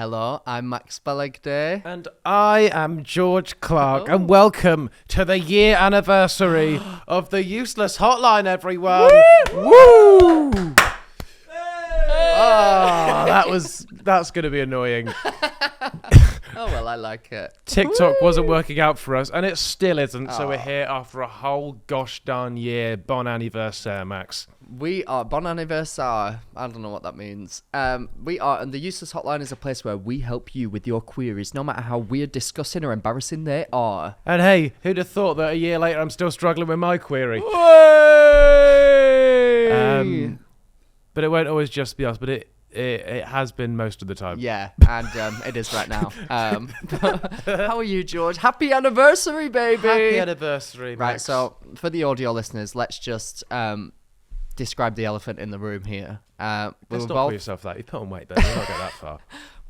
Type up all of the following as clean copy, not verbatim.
Hello, I'm Max Balegde. And I am George Clarke, and welcome to the year anniversary of the Useless Hotline, everyone! Woo! Woo! That's going to be annoying. Oh, well, I like it. TikTok wasn't working out for us, and it still isn't, so we're here after a whole gosh darn year. Bon anniversaire, Max. We are bon anniversaire. I don't know what that means. We are, and the Useless Hotline is a place where we help you with your queries, no matter how weird, disgusting, or embarrassing they are. And hey, who'd have thought that a year later I'm still struggling with my query? But it won't always just be us, but it has been most of the time. Yeah, and it is right now. How are you, George? Happy anniversary, baby! Happy anniversary, Max. Right, so for the audio listeners, let's just describe the elephant in the room here. Let's not call yourself that. You put on weight, baby. We'll not go that far.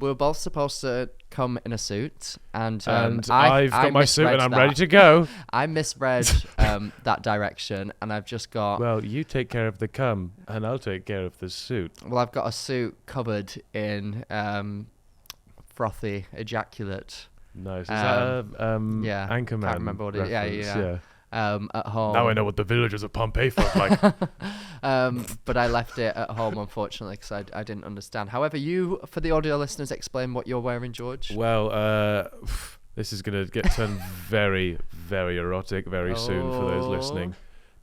We were both supposed to come in a suit, and I've got my suit and I'm ready to go. I misread that direction, and I've just got... Well, you take care of the cum, and I'll take care of the suit. Well, I've got a suit covered in frothy ejaculate. Nice. Is that yeah, Anchorman? Can't remember what it is. Yeah. At home. Now I know what the villagers of Pompeii felt like. But I left it at home, unfortunately, because I didn't understand. However, you, for the audio listeners, explain what you're wearing, George. Well, this is going to get turned very, very erotic very soon for those listening.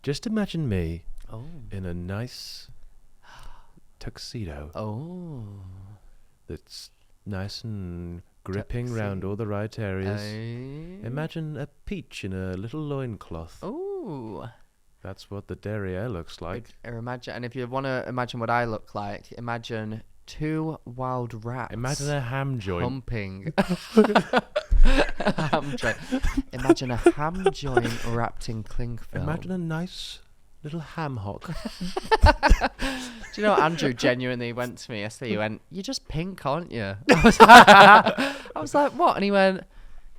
Just imagine me in a nice tuxedo. That's nice and gripping round all the right areas. Imagine a peach in a little loincloth. Oh. That's what the derriere looks like. Imagine, and if you want to imagine what I look like, imagine two wild rats. Imagine a ham joint. Humping. Ham joint. Imagine a ham joint wrapped in cling film. Imagine a nice little ham hock. Do you know, Andrew genuinely went to me yesterday. He went, "You're just pink, aren't you?" I was like, "What?" And he went,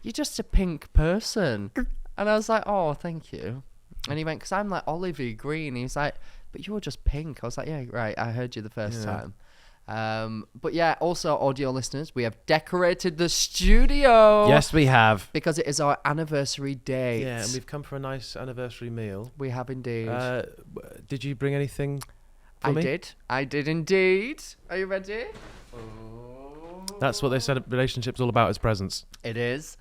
"You're just a pink person." And I was like, "Oh, thank you." And he went, "Because I'm like olivey green." He's like, "But you're just pink." I was like, "Yeah, right. I heard you the first time." But yeah, also audio listeners, we have decorated the studio. Yes, we have. Because it is our anniversary date. Yeah, and we've come for a nice anniversary meal. We have indeed. Did you bring anything for me? I did indeed. Are you ready? That's what they said relationships all about, is presents. It is.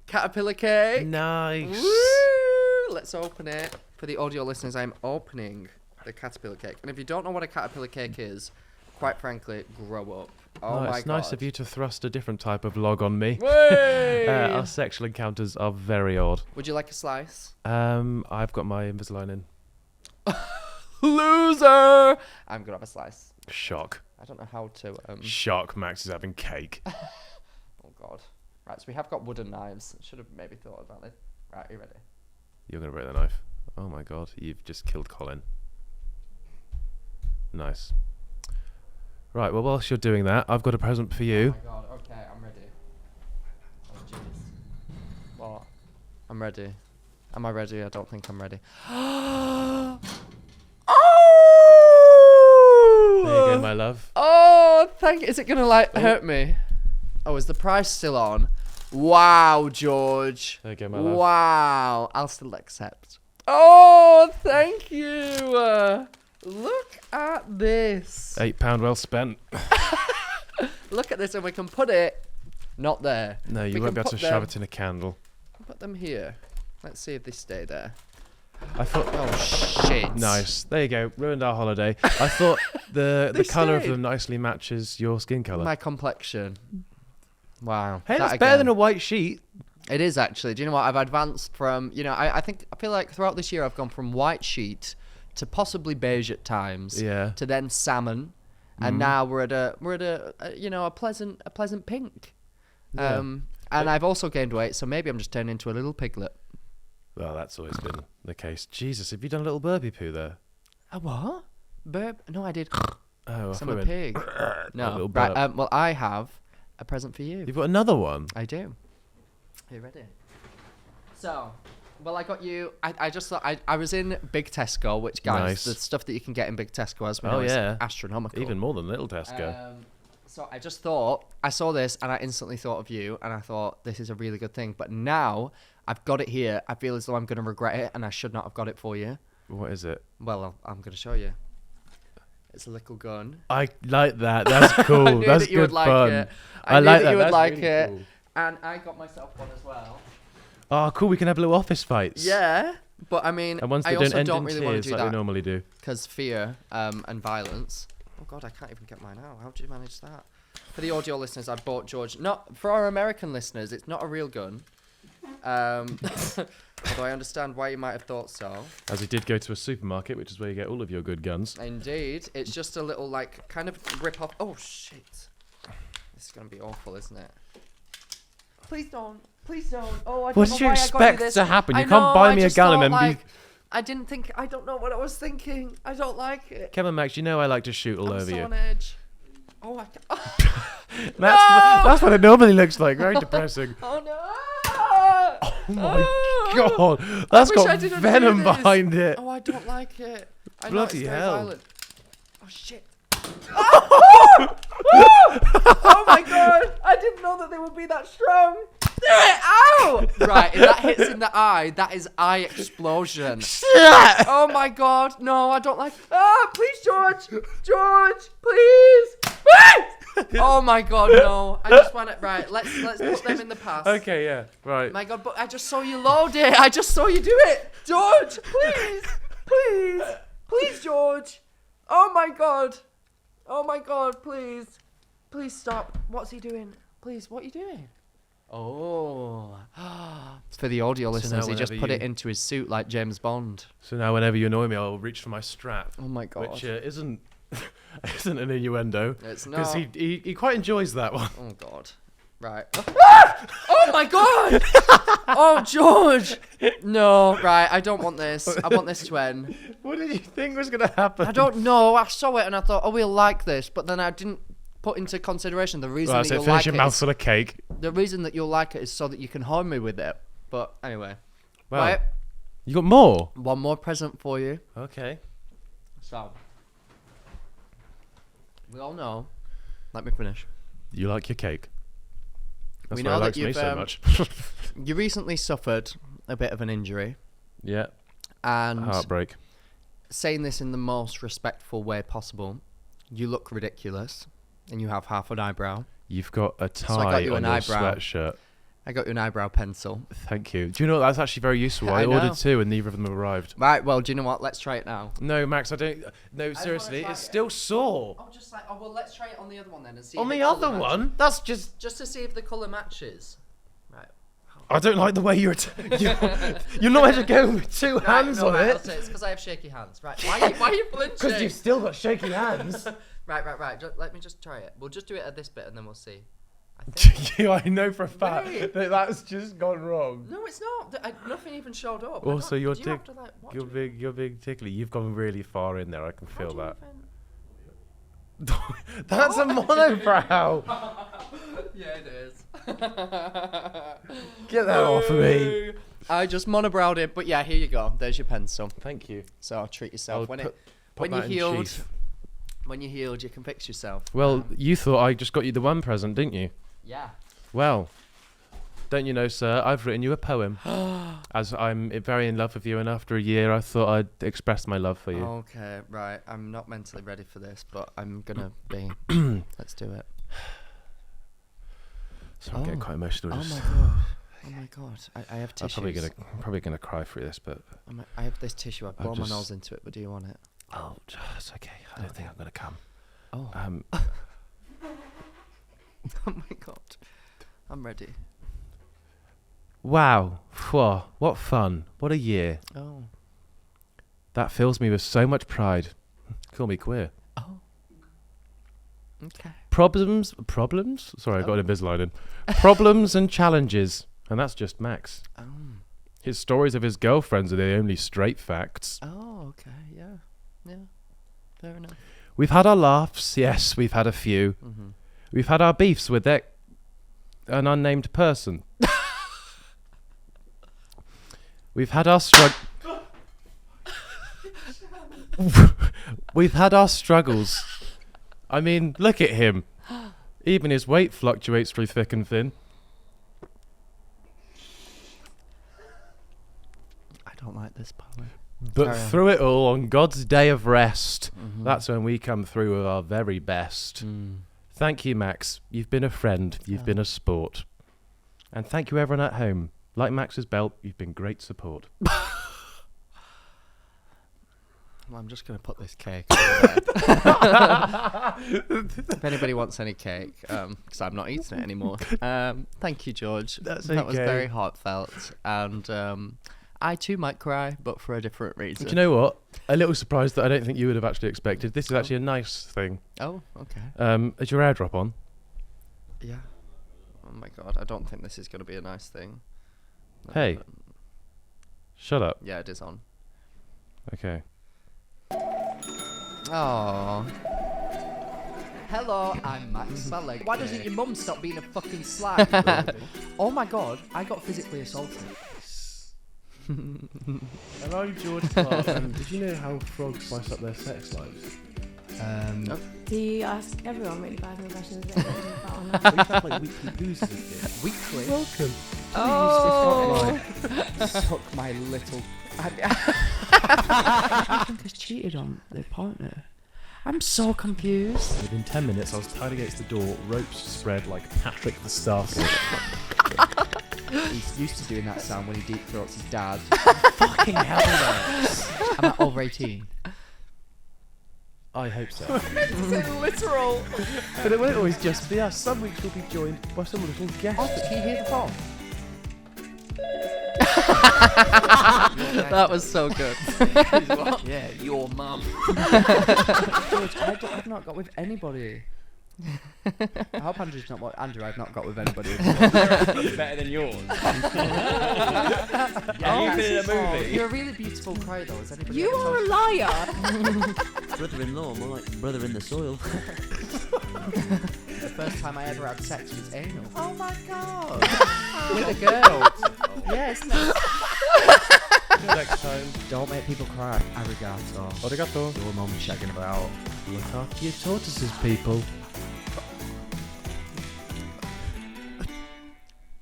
Caterpillar cake. Nice. Woo! Let's open it. For the audio listeners, I'm opening the caterpillar cake. And if you don't know what a caterpillar cake is, quite frankly, grow up. Oh my God. It's nice of you to thrust a different type of log on me. Our sexual encounters are very odd. Would you like a slice? I've got my Invisalign in. Loser! I'm going to have a slice. Shock. I don't know how to... Shock, Max is having cake. Oh, God. Right, so we have got wooden knives. Should have maybe thought about it. Right, are you ready? You're going to break the knife. Oh, my God. You've just killed Colin. Nice. Right, well, whilst you're doing that, I've got a present for you. Oh, my God. Okay, I'm ready. Oh, jeez. What? I'm ready. Am I ready? I don't think I'm ready. Oh! There you go, my love. Oh, thank you. Is it going to, hurt me? Oh, is the price still on? Wow, George. There you go, my love. Wow. I'll still accept. Oh, thank you. Look at this. £8 well spent. Look at this, and we can put it not there. No, you won't be able to shove it in a candle. Put them here. Let's see if they stay there. I thought... Oh, shit. Nice. There you go. Ruined our holiday. I thought the colour of them nicely matches your skin colour. My complexion. Wow. Hey, that's better than a white sheet. It is, actually. Do you know what? I've advanced from, I feel like throughout this year I've gone from white sheet to possibly beige at times. Yeah. To then salmon. And now we're at a pleasant pink. Yeah. And I've also gained weight, so maybe I'm just turning into a little piglet. Well, that's always been the case. Jesus, have you done a little burpee poo there? A what? Burp? No, I did. Oh, I'm a pig. No. Right. Well, I have a present for you. You've got another one? I do. Are you ready? So, well, I got you. I just thought I was in Big Tesco, which, guys, Nice. the stuff that you can get in Big Tesco, as we know, is astronomical. Even more than Little Tesco. So I just thought, I saw this and I instantly thought of you, and I thought this is a really good thing. But now I've got it here. I feel as though I'm going to regret it, and I should not have got it for you. What is it? Well, I'm going to show you. It's a little gun. I like that. That's cool. I knew That's that you good would like fun. it. I knew like that you would That's like really it. cool. And I got myself one as well. Oh, cool. We can have little office fights. Yeah, but I mean, And once I they also don't end don't in really want tears to do like they that normally do. because fear and violence. Oh God, I can't even get mine out. How did you manage that? For the audio listeners, I bought George. Not for our American listeners. It's not a real gun. Although I understand why you might have thought so. As he did go to a supermarket, which is where you get all of your good guns. Indeed, it's just a little like kind of rip off. Oh shit! This is gonna be awful, isn't it? Please don't. Please don't. Oh, I don't What know did you why I got expect this. to happen? You I can't know, buy I me a just gun and thought, then be... like, I didn't think. I don't know what I was thinking. I don't like it. Come on, Max, you know I like to shoot all I'm over so you. on edge. Oh, I can't. That's what it normally looks like. Very depressing. Oh no! Oh my god. That's wish I got didn't do venom this. behind it. Oh, I don't like it. I know Bloody it's very hell. violent. Oh shit! Oh my god! I didn't know that they would be that strong. Ow! Right, if that hits in the eye, that is eye explosion. Oh my god! No, I don't like. Ah, please, George! George, please! Oh my god, no! I just want it right. Let's put them in the past. Okay, yeah, right. My god, but I just saw you load it. I just saw you do it. George, please. Please. Please, George. Oh my god. Oh my god, please. Please stop. What's he doing? Please, what are you doing? Oh. It's for the audio listeners. He just put it into his suit like James Bond. So now whenever you annoy me, I'll reach for my strap. Oh my god. Which isn't an innuendo. It's not. Because he quite enjoys that one. Oh god. Right. Oh my god! Oh, George! No, right, I don't want this. I want this to end. What did you think was going to happen? I don't know. I saw it and I thought, oh, we'll like this. But then I didn't put into consideration the reason that So you'll finish like your it. mouthful of cake. The reason that you'll like it is so that you can harm me with it. But anyway. Well, right. you got more? One more present for you. Okay. So. We all know. Let me finish. You like your cake. That's We why know he that likes me you've, so much. You recently suffered a bit of an injury. Yeah. And Heartbreak. saying this in the most respectful way possible, you look ridiculous. And you have half an eyebrow. You've got a tie I got you on an your eyebrow. sweatshirt. I got you an eyebrow pencil. Thank you. Do you know what? That's actually very useful. I I know. ordered two and neither of them have arrived. Right, well, do you know what? Let's try it now. No, Max, I don't. No, seriously, try it's it. still sore. I'm just like, oh, well, let's try it on the other one then and see On if the colour other matches. one? That's just. Just to see if the colour matches. Right. I don't like the way you're. You're not meant to go with two hands on right, it. I'll say it's because I have shaky hands. Right, why are you flinching? Because you've still got shaky hands. Right. Let me just try it. We'll just do it at this bit and then we'll see. I think. I know for a fact Wait. that that's just gone wrong. No, it's not. Nothing even showed up. Also, your do you have dick, to, like, watch you're it? big tickly. You've gone really far in there. I can How feel do you that. That's a monobrow. Yeah, it is. Get that off of me. I just monobrowed it, but yeah, here you go. There's your pencil. Thank you. So treat yourself. I'll When put you're that in healed, sheath. when you're healed, you can fix yourself. Well, you thought I just got you the one present, didn't you? Yeah. Well, don't you know, sir, I've written you a poem. As I'm very in love with you, and after a year, I thought I'd express my love for you. Okay, right. I'm not mentally ready for this, but I'm gonna be. Let's do it. So I'm getting quite emotional. Oh just- my god. Oh my god. I have I'm tissues. probably gonna cry through this, but I have this tissue. I've I'll blown my just- nose into it, but do you want it? oh, it's okay. I don't think I'm gonna come. Oh. Oh my god. I'm ready. Wow, Phew, what fun! What a year! Oh. That fills me with so much pride. Call me queer. Oh. Okay. Problems? Sorry, I got an Invisalign in. Problems and challenges, and that's just Max. His stories of his girlfriends are the only straight facts. Oh, okay. Yeah. Fair enough. We've had our laughs, yes, we've had a few. Mm-hmm. We've had our beefs with an unnamed person. We've had our We've had our struggles. I mean, look at him. Even his weight fluctuates through thick and thin. I don't like this part. But through it all, on God's day of rest, that's when we come through with our very best. Thank you, Max. You've been a friend. You've been a sport. And thank you, everyone at home. Like Max's belt, you've been great support. Well, I'm just going to put this cake over there. If anybody wants any cake, because I'm not eating it anymore. Thank you, George. That's That was okay. very heartfelt. And I too might cry, but for a different reason. Do you know what? A little surprise that I don't think you would have actually expected. This is actually a nice thing. Oh, okay. Is your airdrop on? Yeah. Oh my God, I don't think this is going to be a nice thing. Hey. Shut up. Yeah, it is on. Okay. Oh. Hello, I'm Max Balegde. Why doesn't your mum stop being a fucking slag? Oh my God, I got physically assaulted. And I'm George Clarke. Did you know how frogs spice up their sex lives? Do you ask everyone really bad questions? We have like weekly boozes and shit. Weekly? Welcome. Oh! Suck my little... has cheated on their partner. I'm so confused. Within 10 minutes, I was tied against the door, ropes spread like Patrick the Starfish. He's used to doing that sound when he deep throats his dad. Fucking hell, man. I'm at over 18. I hope so. It's literal. But it won't always just be us. Some weeks we'll be joined by some little guest. Oh, can you hear the phone? That was so good. Yeah, your mum. George, I've not got with anybody. I hope Andrew's not what Andrew. I've not got with anybody. Better than yours. Yeah, you've been in a movie. You're a really beautiful cry though. Is anybody? You are a liar. Brother-in-law, more like brother in the soil. The first time I ever had sex was anal. Oh my God! With a girl. Yes. Next time. Don't make people cry. Arigato. Arigato. Your mum shagging about. Look after your tortoises, people.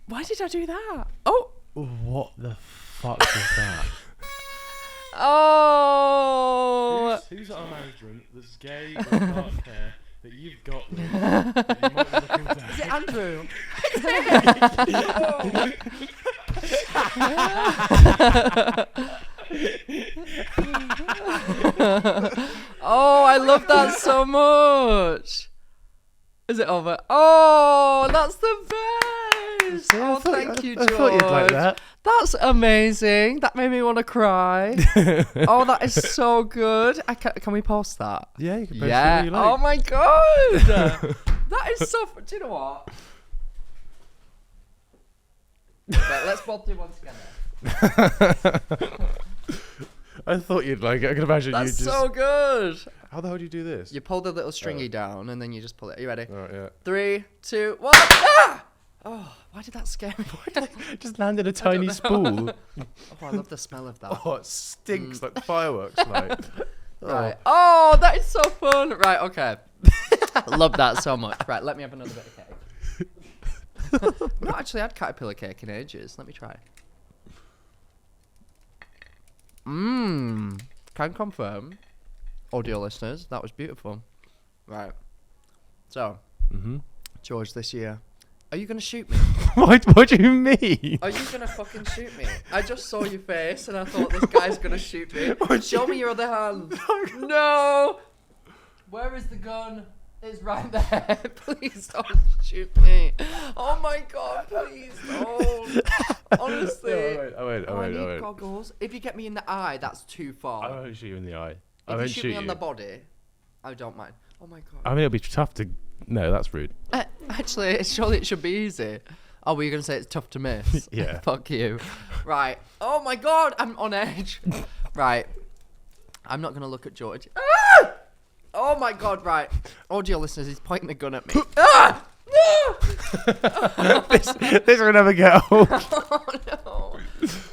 Why did I do that? Oh. What the fuck was that? Oh. Who's at our management that's gay with dark hair that you've got with that you might be looking down? Is it Andrew? Oh, I love that so much. Is it over? Oh, that's the best. Oh, thank you, George. I thought you'd like that. That's amazing. That made me want to cry. Oh, that is so good. Can we post that? Yeah, you can post Yeah. it when you like. Oh my God. That is so. Do you know what? Right, let's both do one together. I thought you'd like it. I can imagine you That's just... so good. How the hell do you do this? You pull the little stringy down and then you just pull it. Are you ready? Oh, yeah. 3, 2, 1. Ah! Oh, why did that scare me? Just landed a tiny spool. Oh, I love the smell of that. Oh, it stinks like fireworks, mate. Right. Oh, that is so fun. Right, okay. Love that so much. Right, let me have another bit of cake. I've not actually had caterpillar cake in ages. Let me try. Can confirm, audio listeners, that was beautiful. Right. So, George, this year, are you going to shoot me? What do you mean? Are you going to fucking shoot me? I just saw your face and I thought this guy's going to shoot me. Show me your other hand. No! Where is the gun? It's right there. Please don't shoot me. Oh my God, please don't. Honestly. I won't. I need goggles. If you get me in the eye, that's too far. I won't shoot you in the eye. I If you won't shoot shoot me on you. the body, I don't mind. Oh my God. I mean, it'll be tough to... No, that's rude. Actually, surely it should be easy. Oh, were you going to say it's tough to miss? Yeah. Fuck you. Right. Oh my God, I'm on edge. Right. I'm not going to look at George. Ah! Oh my God, right. Audio listeners, he's pointing the gun at me. Ah! This will never get old. Oh no.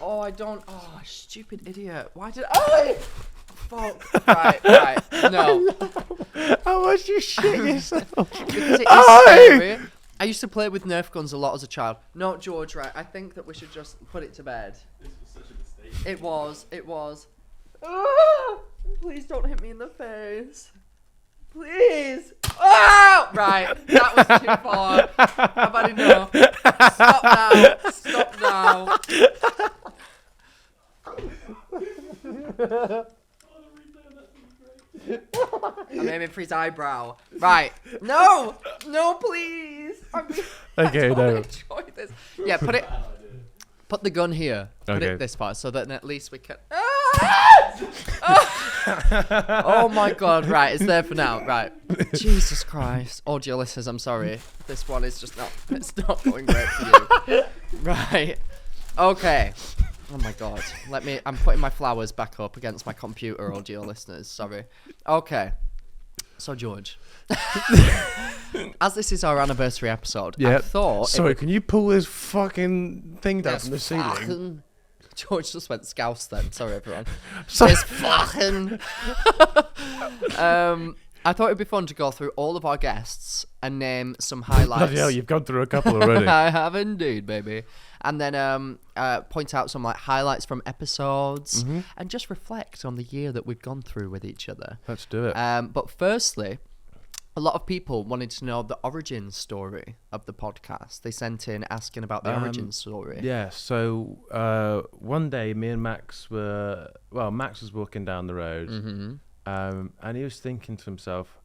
Oh, I don't. Oh, stupid idiot. Why did I? Fuck. Right. No. How Why'd you shit yourself? Because it is scary. I used to play with Nerf guns a lot as a child. No, George, right? I think that we should just put it to bed. This was such a mistake. It was. Ah! Please don't hit me in the face. Please. Oh! Right, that was too far. I've had enough. Stop now. I'm aiming for his eyebrow. Right. No, please. I Okay, don't no. enjoy this. Yeah, put the gun here. Put Okay. it this far, so that at least we can. Oh my God! Right, it's there for now. Right. Jesus Christ, audio listeners, I'm sorry. This one is just not. It's not going great for you. Right. Okay. Oh my God. I'm putting my flowers back up against my computer, audio listeners. Sorry. Okay. So George, as this is our anniversary episode, I thought. Sorry, can you pull this fucking thing down from the ceiling? Fucking... George just went scouse then. Sorry, everyone. Sorry. This fucking... I thought it'd be fun to go through all of our guests and name some highlights. Bloody hell, you've gone through a couple already. I have indeed, baby. And then point out some like highlights from episodes and just reflect on the year that we've gone through with each other. Let's do it. But firstly, a lot of people wanted to know the origin story of the podcast. They sent in asking about the origin story. Yeah, so one day me and Max Max was walking down the road and he was thinking to himself,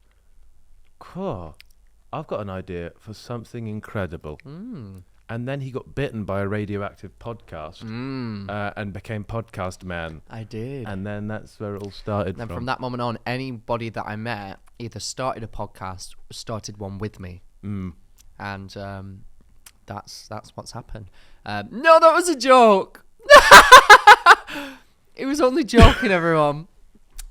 cool, I've got an idea for something incredible. And then he got bitten by a radioactive podcast and became podcast man. I did. And then that's where it all started And from that moment on, anybody that I met either started a podcast or started one with me. And that's what's happened. No, that was a joke. It was only joking, everyone.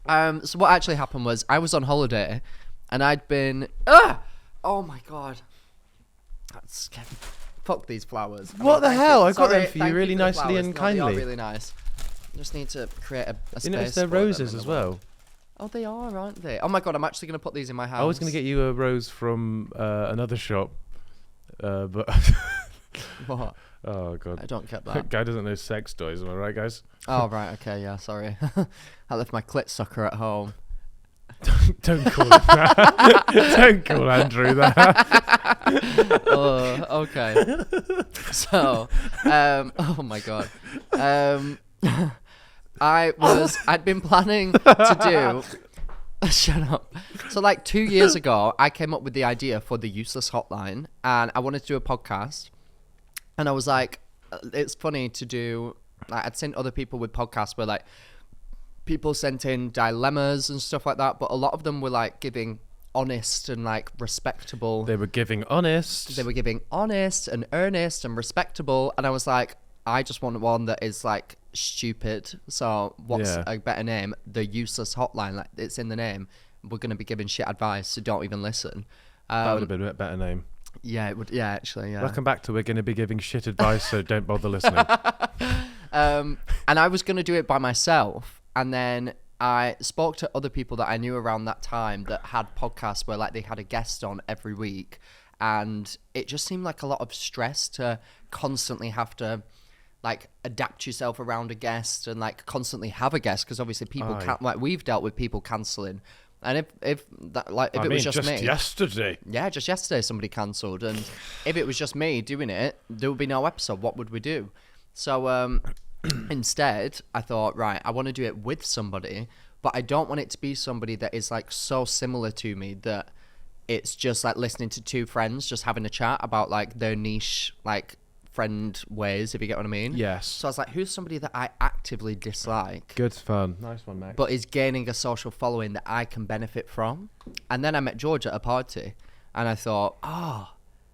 So what actually happened was I was on holiday and I'd been... Oh my God. That's scary. Fuck these flowers. What the hell? I got them for you thank really for the nicely flowers. and No, kindly. they are really nice. Just need to create a space. You notice they're for them roses in as the world. well. Oh, they are, aren't they? Oh my God, I'm actually going to put these in my house. I was going to get you a rose from another shop, but... What? Oh, God. I don't get That that. guy doesn't know sex toys, am I right, guys? Oh, right, okay, yeah, sorry. I left my clit sucker at home. Don't call it that. Don't call Andrew that. Okay. So, oh my God. I'd been planning to do... Shut up. So like 2 years ago, I came up with the idea for the Useless Hotline, and I wanted to do a podcast. And I was like, it's funny to do... Like, I'd seen other people with podcasts where like people sent in dilemmas and stuff like that, but a lot of them were like giving honest and like respectable. They were giving honest. They were giving honest and earnest and respectable, and I was like, I just want one that is like stupid. So what's a better name? The Useless Hotline. Like, it's in the name. We're going to be giving shit advice, so don't even listen. That would have been a better name. Yeah, it would. Yeah, actually, yeah. Welcome back to We're Going to Be Giving Shit Advice, so don't bother listening. And I was going to do it by myself, and then I spoke to other people that I knew around that time that had podcasts where like they had a guest on every week, and it just seemed like a lot of stress to constantly have to like adapt yourself around a guest and like constantly have a guest, because obviously people can't, like we've dealt with people cancelling, and if it was just me, yesterday. Yeah, just yesterday somebody cancelled, and if it was just me doing it, there would be no episode. What would we do? So instead, I thought, right, I want to do it with somebody, but I don't want it to be somebody that is like so similar to me that it's just like listening to two friends just having a chat about like their niche like friend ways, if you get what I mean. Yes. So I was like, who's somebody that I actively dislike Good fun. Nice one, Max. but is gaining a social following that I can benefit from? And then I met George at a party, and I thought,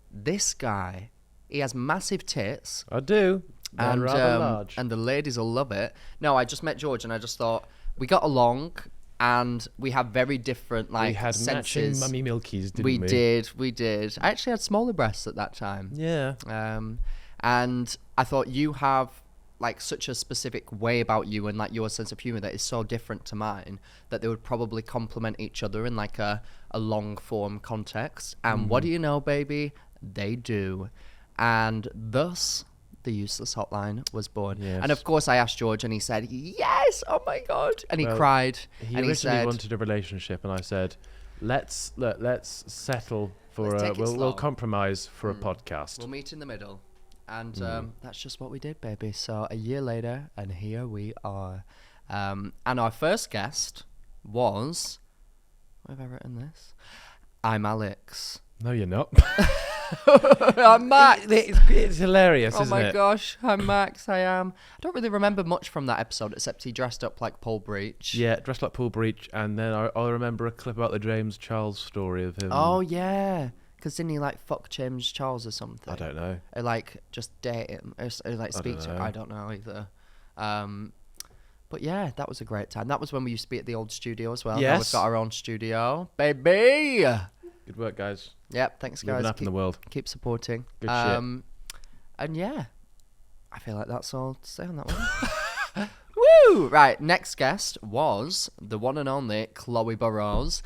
this guy, he has massive tits. I do. They're And rather large. and the ladies will love it. No, I just met George, and I just thought we got along, and we have very different like we had matching senses. mummy milkies, didn't we? We did. I actually had smaller breasts at that time. Yeah. And I thought you have like such a specific way about you and like your sense of humor that is so different to mine that they would probably complement each other in like a long form context. And what do you know, baby? They do. And thus the Useless Hotline was born. Yes. And of course I asked George and he said, yes, oh my God. And he Well, cried. He and originally he said, wanted a relationship, and I said, let's settle for Let's take it we'll slow. compromise for a podcast. we'll meet in the middle. And that's just what we did, baby. So a year later, and here we are. And our first guest was... Where have I written this? I'm Alex. No, you're not. I'm Max. It's hilarious, Oh isn't my it? gosh, I'm Max. I am. I don't really remember much from that episode except he dressed up like Paul Breach. Yeah, dressed like Paul Breach, and then I remember a clip about the James Charles story of him. Oh yeah, because didn't he like fuck James Charles or something? I don't know. Or like just date him, or like speak to him. know. I don't know either. But yeah, that was a great time. That was when we used to be at the old studio as well. Now we've Yes. got our own studio, baby. Good work, guys. Yep, thanks guys. Moving up in the world. Keep supporting. Good shit. And yeah, I feel like that's all to say on that one. Woo! Right, next guest was the one and only Chloe Burrows.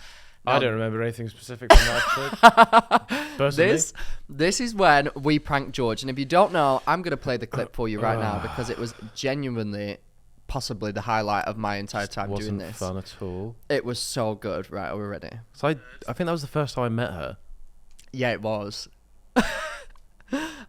I Now, don't remember anything specific from that episode. Personally. This is when we pranked George, and if you don't know, I'm gonna play the clip for you right now because it was genuinely, possibly the highlight of my entire time wasn't doing this. fun at all. It was so good. Right, are we ready? So I think that was the first time I met her. Yeah, it was.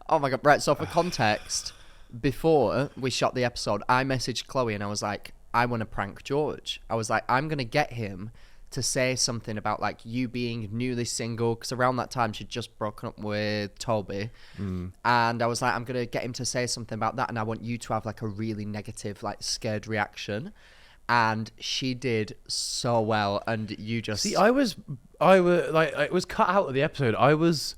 Oh my God. Right, so for context, before we shot the episode, I messaged Chloe and I was like, I want to prank George. I was like, I'm going to get him to say something about like you being newly single, because around that time she'd just broken up with Toby. And I was like, I'm going to get him to say something about that, and I want you to have like a really negative, like scared reaction. And she did so well, and you just... See, I was like, it was cut out of the episode. I was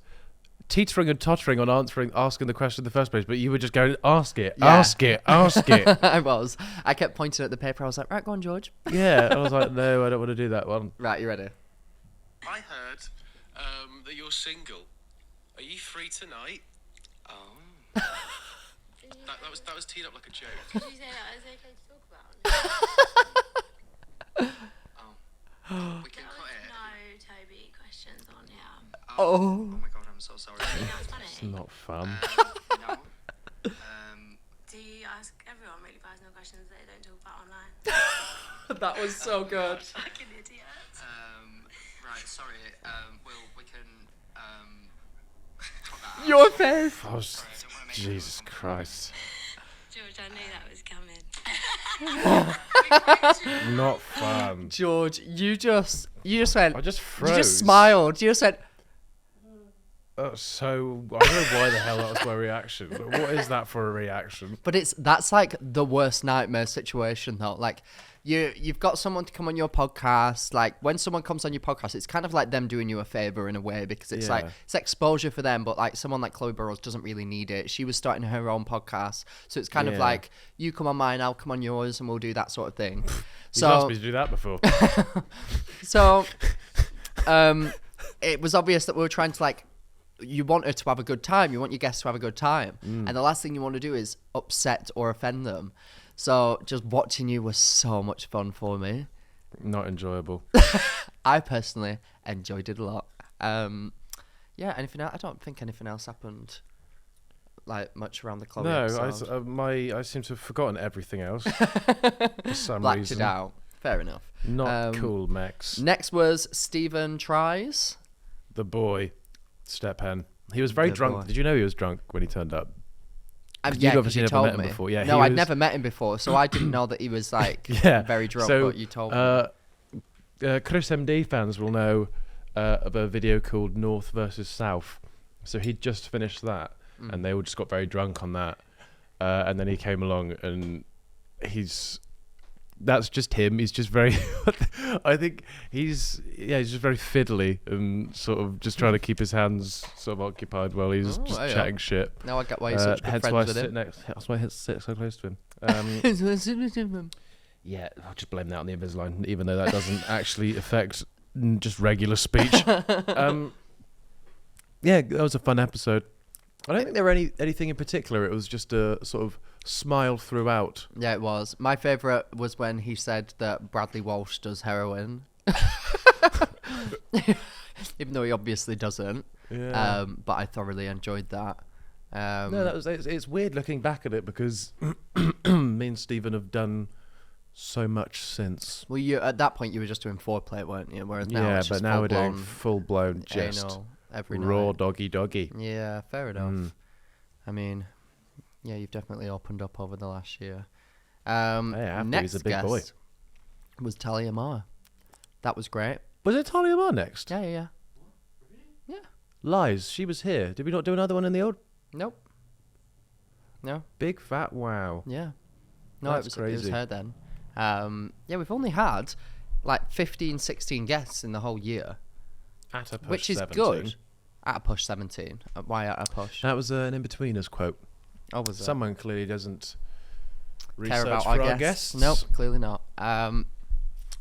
teetering and tottering on asking the question in the first place, but you were just going, ask it, Yeah. ask it, ask it. I was. I kept pointing at the paper. I was like, right, go on, George. Yeah, I was like, no, I don't want to do that one. Right, you ready? I heard that you're single. Are you free tonight? Oh. that was teed up like a joke. Did you say that was okay to talk about? Oh. We can There cut was it. no Toby questions on here. Oh. my god, I'm so sorry. I think that's It's funny. not fun. No. Do you ask everyone really personal questions that they don't talk about online? That was so good. Fucking idiot. Right, sorry. We can cut that out. Your face. I was, Don't wanna make Jesus Christ. George, I knew that was coming. Not fun. George, you just went... I just froze. You just smiled. You just said... So, I don't know why the hell that was my reaction. But what is that for a reaction? But that's like the worst nightmare situation though. Like you've got someone to come on your podcast. Like when someone comes on your podcast, it's kind of like them doing you a favor in a way, because it's like Yeah. it's exposure for them. But like someone like Chloe Burrows doesn't really need it. She was starting her own podcast, so it's kind of Yeah. like you come on mine, I'll come on yours, and we'll do that sort of thing. You've asked So me to do that before. so it was obvious that we were trying to like. You want her to have a good time. You want your guests to have a good time. And the last thing you want to do is upset or offend them. So just watching you was so much fun for me. Not enjoyable. I personally enjoyed it a lot. Yeah, anything else? I don't think anything else happened like much around the club. No, episode. I seem to have forgotten everything else for some Blacked reason. it out. Fair enough. Not cool, Max. Next was Stephen Tries. The boy, Step Hen. He was very The drunk. boy. Did you know he was drunk when he turned up? Yeah, You'd 'cause obviously you never told met him me. before. Yeah, no, he I'd was- never met him before, so I didn't know that he was like Yeah. very drunk. So, but you told me. Chris MD fans will know of a video called North versus South. So he'd just finished that, and they all just got very drunk on that. And then he came along, and that's just him. He's just very, I think he's just very fiddly and sort of just trying to keep his hands sort of occupied while he's just yeah. chatting shit. Now I get why you're such good Hence friends why I with sit him. that's why I sit so close to him. Yeah, I'll just blame that on the Invisalign, even though that doesn't actually affect just regular speech. Yeah, that was a fun episode. I don't think there were anything in particular. It was just a sort of smile throughout. Yeah, it was. My favourite was when he said that Bradley Walsh does heroin. Even though he obviously doesn't. Yeah. But I thoroughly enjoyed that. No, it's weird looking back at it because me and Stephen have done so much since. Well, you at that point you were just doing foreplay, weren't you? Whereas now it's but just now we're doing full-blown full-blown just anal every raw night. doggy. Yeah, fair enough. I mean, yeah, you've definitely opened up over the last year. after Next he's a big guest boy. was Talia Mar. That was great. Was it Talia Mar next? Yeah. Lies. She was here. Did we not do another one in the old? Nope. No. Big fat wow. Yeah. No, That's it was crazy. her then. Yeah, we've only had like 15, 16 guests in the whole year, At a push which is 17. good. At a push 17. Why at a push? That was an in-betweeners quote. Oh, was it? Someone clearly doesn't research Care about for our our guests? guests. Nope, clearly not.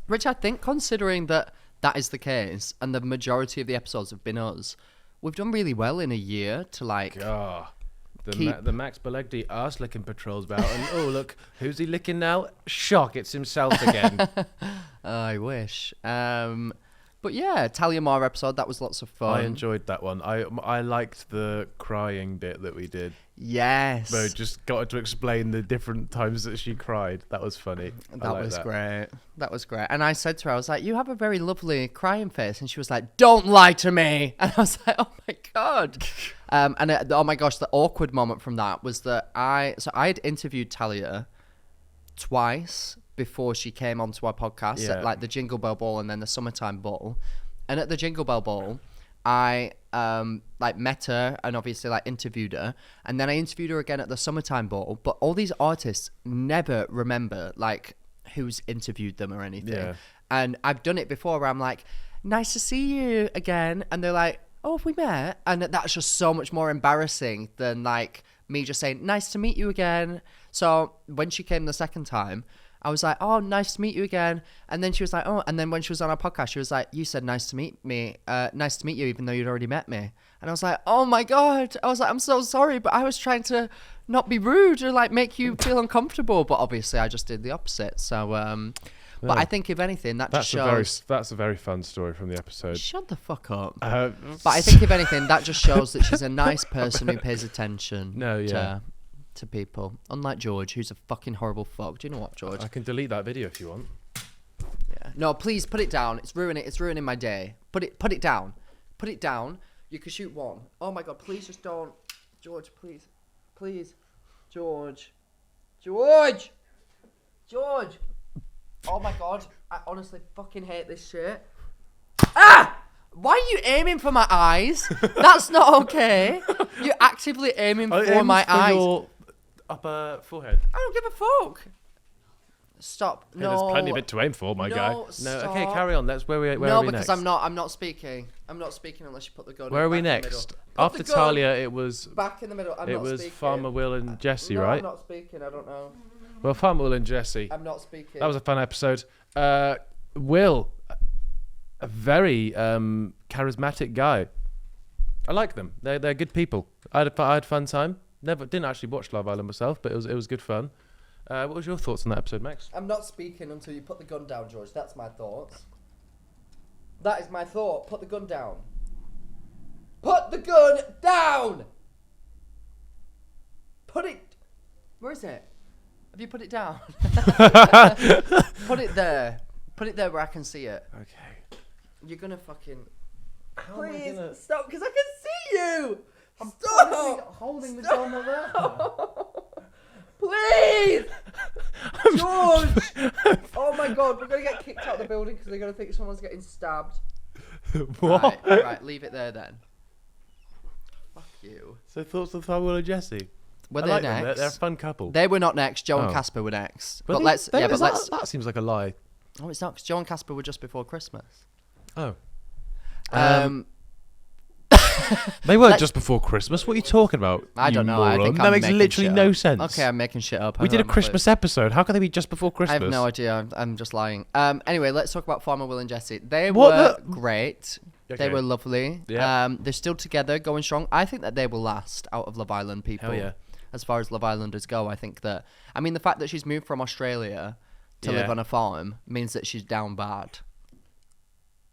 Which I think, considering that is the case, and the majority of the episodes have been us, we've done really well in a year to like. The Max Balegde arse licking patrol's about, and oh look, who's he licking now? Shock, it's himself again. I wish. But yeah, Talia Mar episode, that was lots of fun. I enjoyed that one. I liked the crying bit that we did. Yes. Where just got to explain the different times that she cried. That was funny. That was great. That was great. And I said to her, I was like, you have a very lovely crying face. And she was like, don't lie to me. And I was like, oh my God. Oh my gosh, the awkward moment from that was that I had interviewed Talia twice before she came onto our podcast at like the Jingle Bell Ball and then the Summertime Ball. And at the Jingle Bell Ball, I like met her and obviously like interviewed her, and then I interviewed her again at the Summertime Ball. But all these artists never remember like who's interviewed them or anything. Yeah. And I've done it before where I'm like, nice to see you again, and they're like, oh, have we met? And that's just so much more embarrassing than like me just saying nice to meet you again. So when she came the second time, I was like, oh, nice to meet you again. And then she was like, oh, and then when she was on our podcast, she was like, you said nice to meet me, nice to meet you, even though you'd already met me. And I was like, oh my God. I was like, I'm so sorry, but I was trying to not be rude or like make you feel uncomfortable. But obviously I just did the opposite. So, but I think if anything, that's a very fun story from the episode. Shut the fuck up. But But I think if anything, that just shows that she's a nice person who pays attention to people. Unlike George, who's a fucking horrible fuck. Do you know what, George? I can delete that video if you want. Yeah. No, please put it down. It's ruining my day. Put it down. Put it down. You can shoot one. Oh my God, please just don't. George, please. Please. George. George! George! Oh my God. I honestly fucking hate this shit. Ah! Why are you aiming for my eyes? That's not okay. You're actively aiming for my eyes. Your upper forehead. I don't give a fuck. Stop. Hey, No. there's plenty of it to aim for, my guy. No, stop. okay, carry on. That's where are we No, next? because I'm not speaking. I'm not speaking unless you put the gun. Where are we back in the next? middle. Put After the gun Talia, it was back in the middle. I'm not speaking. Farmer Will and Jesse, No, right? I'm not speaking. I don't know. Well, Farmer Will and Jesse. I'm not speaking. That was a fun episode. Will, a very charismatic guy. I like them. They're good people. I had fun time. Didn't actually watch Love Island myself, but it was good fun. What was your thoughts on that episode, Max? I'm not speaking until you put the gun down, George. That's my thoughts. That is my thought. Put the gun down. Put the gun down! Put it... Where is it? Have you put it down? Put it there. Put it there where I can see it. Okay. You're gonna fucking... Please stop, because I can see you! I'm Stop! holding the gun there. Please! George! Oh my God, we're gonna get kicked out of the building because they're gonna think someone's getting stabbed. What? Right, leave it there then. Fuck you. So thoughts on Farmer Will and Jesse? Were I they like them. next? They're a fun couple. They were not next. Joe and Oh. Casper were next. But But that seems like a lie. Oh, it's not, because Joe and Casper were just before Christmas. Oh. They weren't just before Christmas. What are you talking about? I don't you know. I moron? think that I'm makes making literally shit no up. sense. Okay, I'm making shit up. We did a Christmas episode. How can they be just before I Christmas? have no idea. I'm just lying. Anyway, let's talk about Farmer Will and Jesse. They What were the- great. Okay. They were lovely. Yeah. They're still together, going strong. I think that they will last out of Love Island people. Hell yeah. as far as Love Islanders go. I think that, I mean, the fact that she's moved from Australia to live Yeah. on a farm means that she's down bad.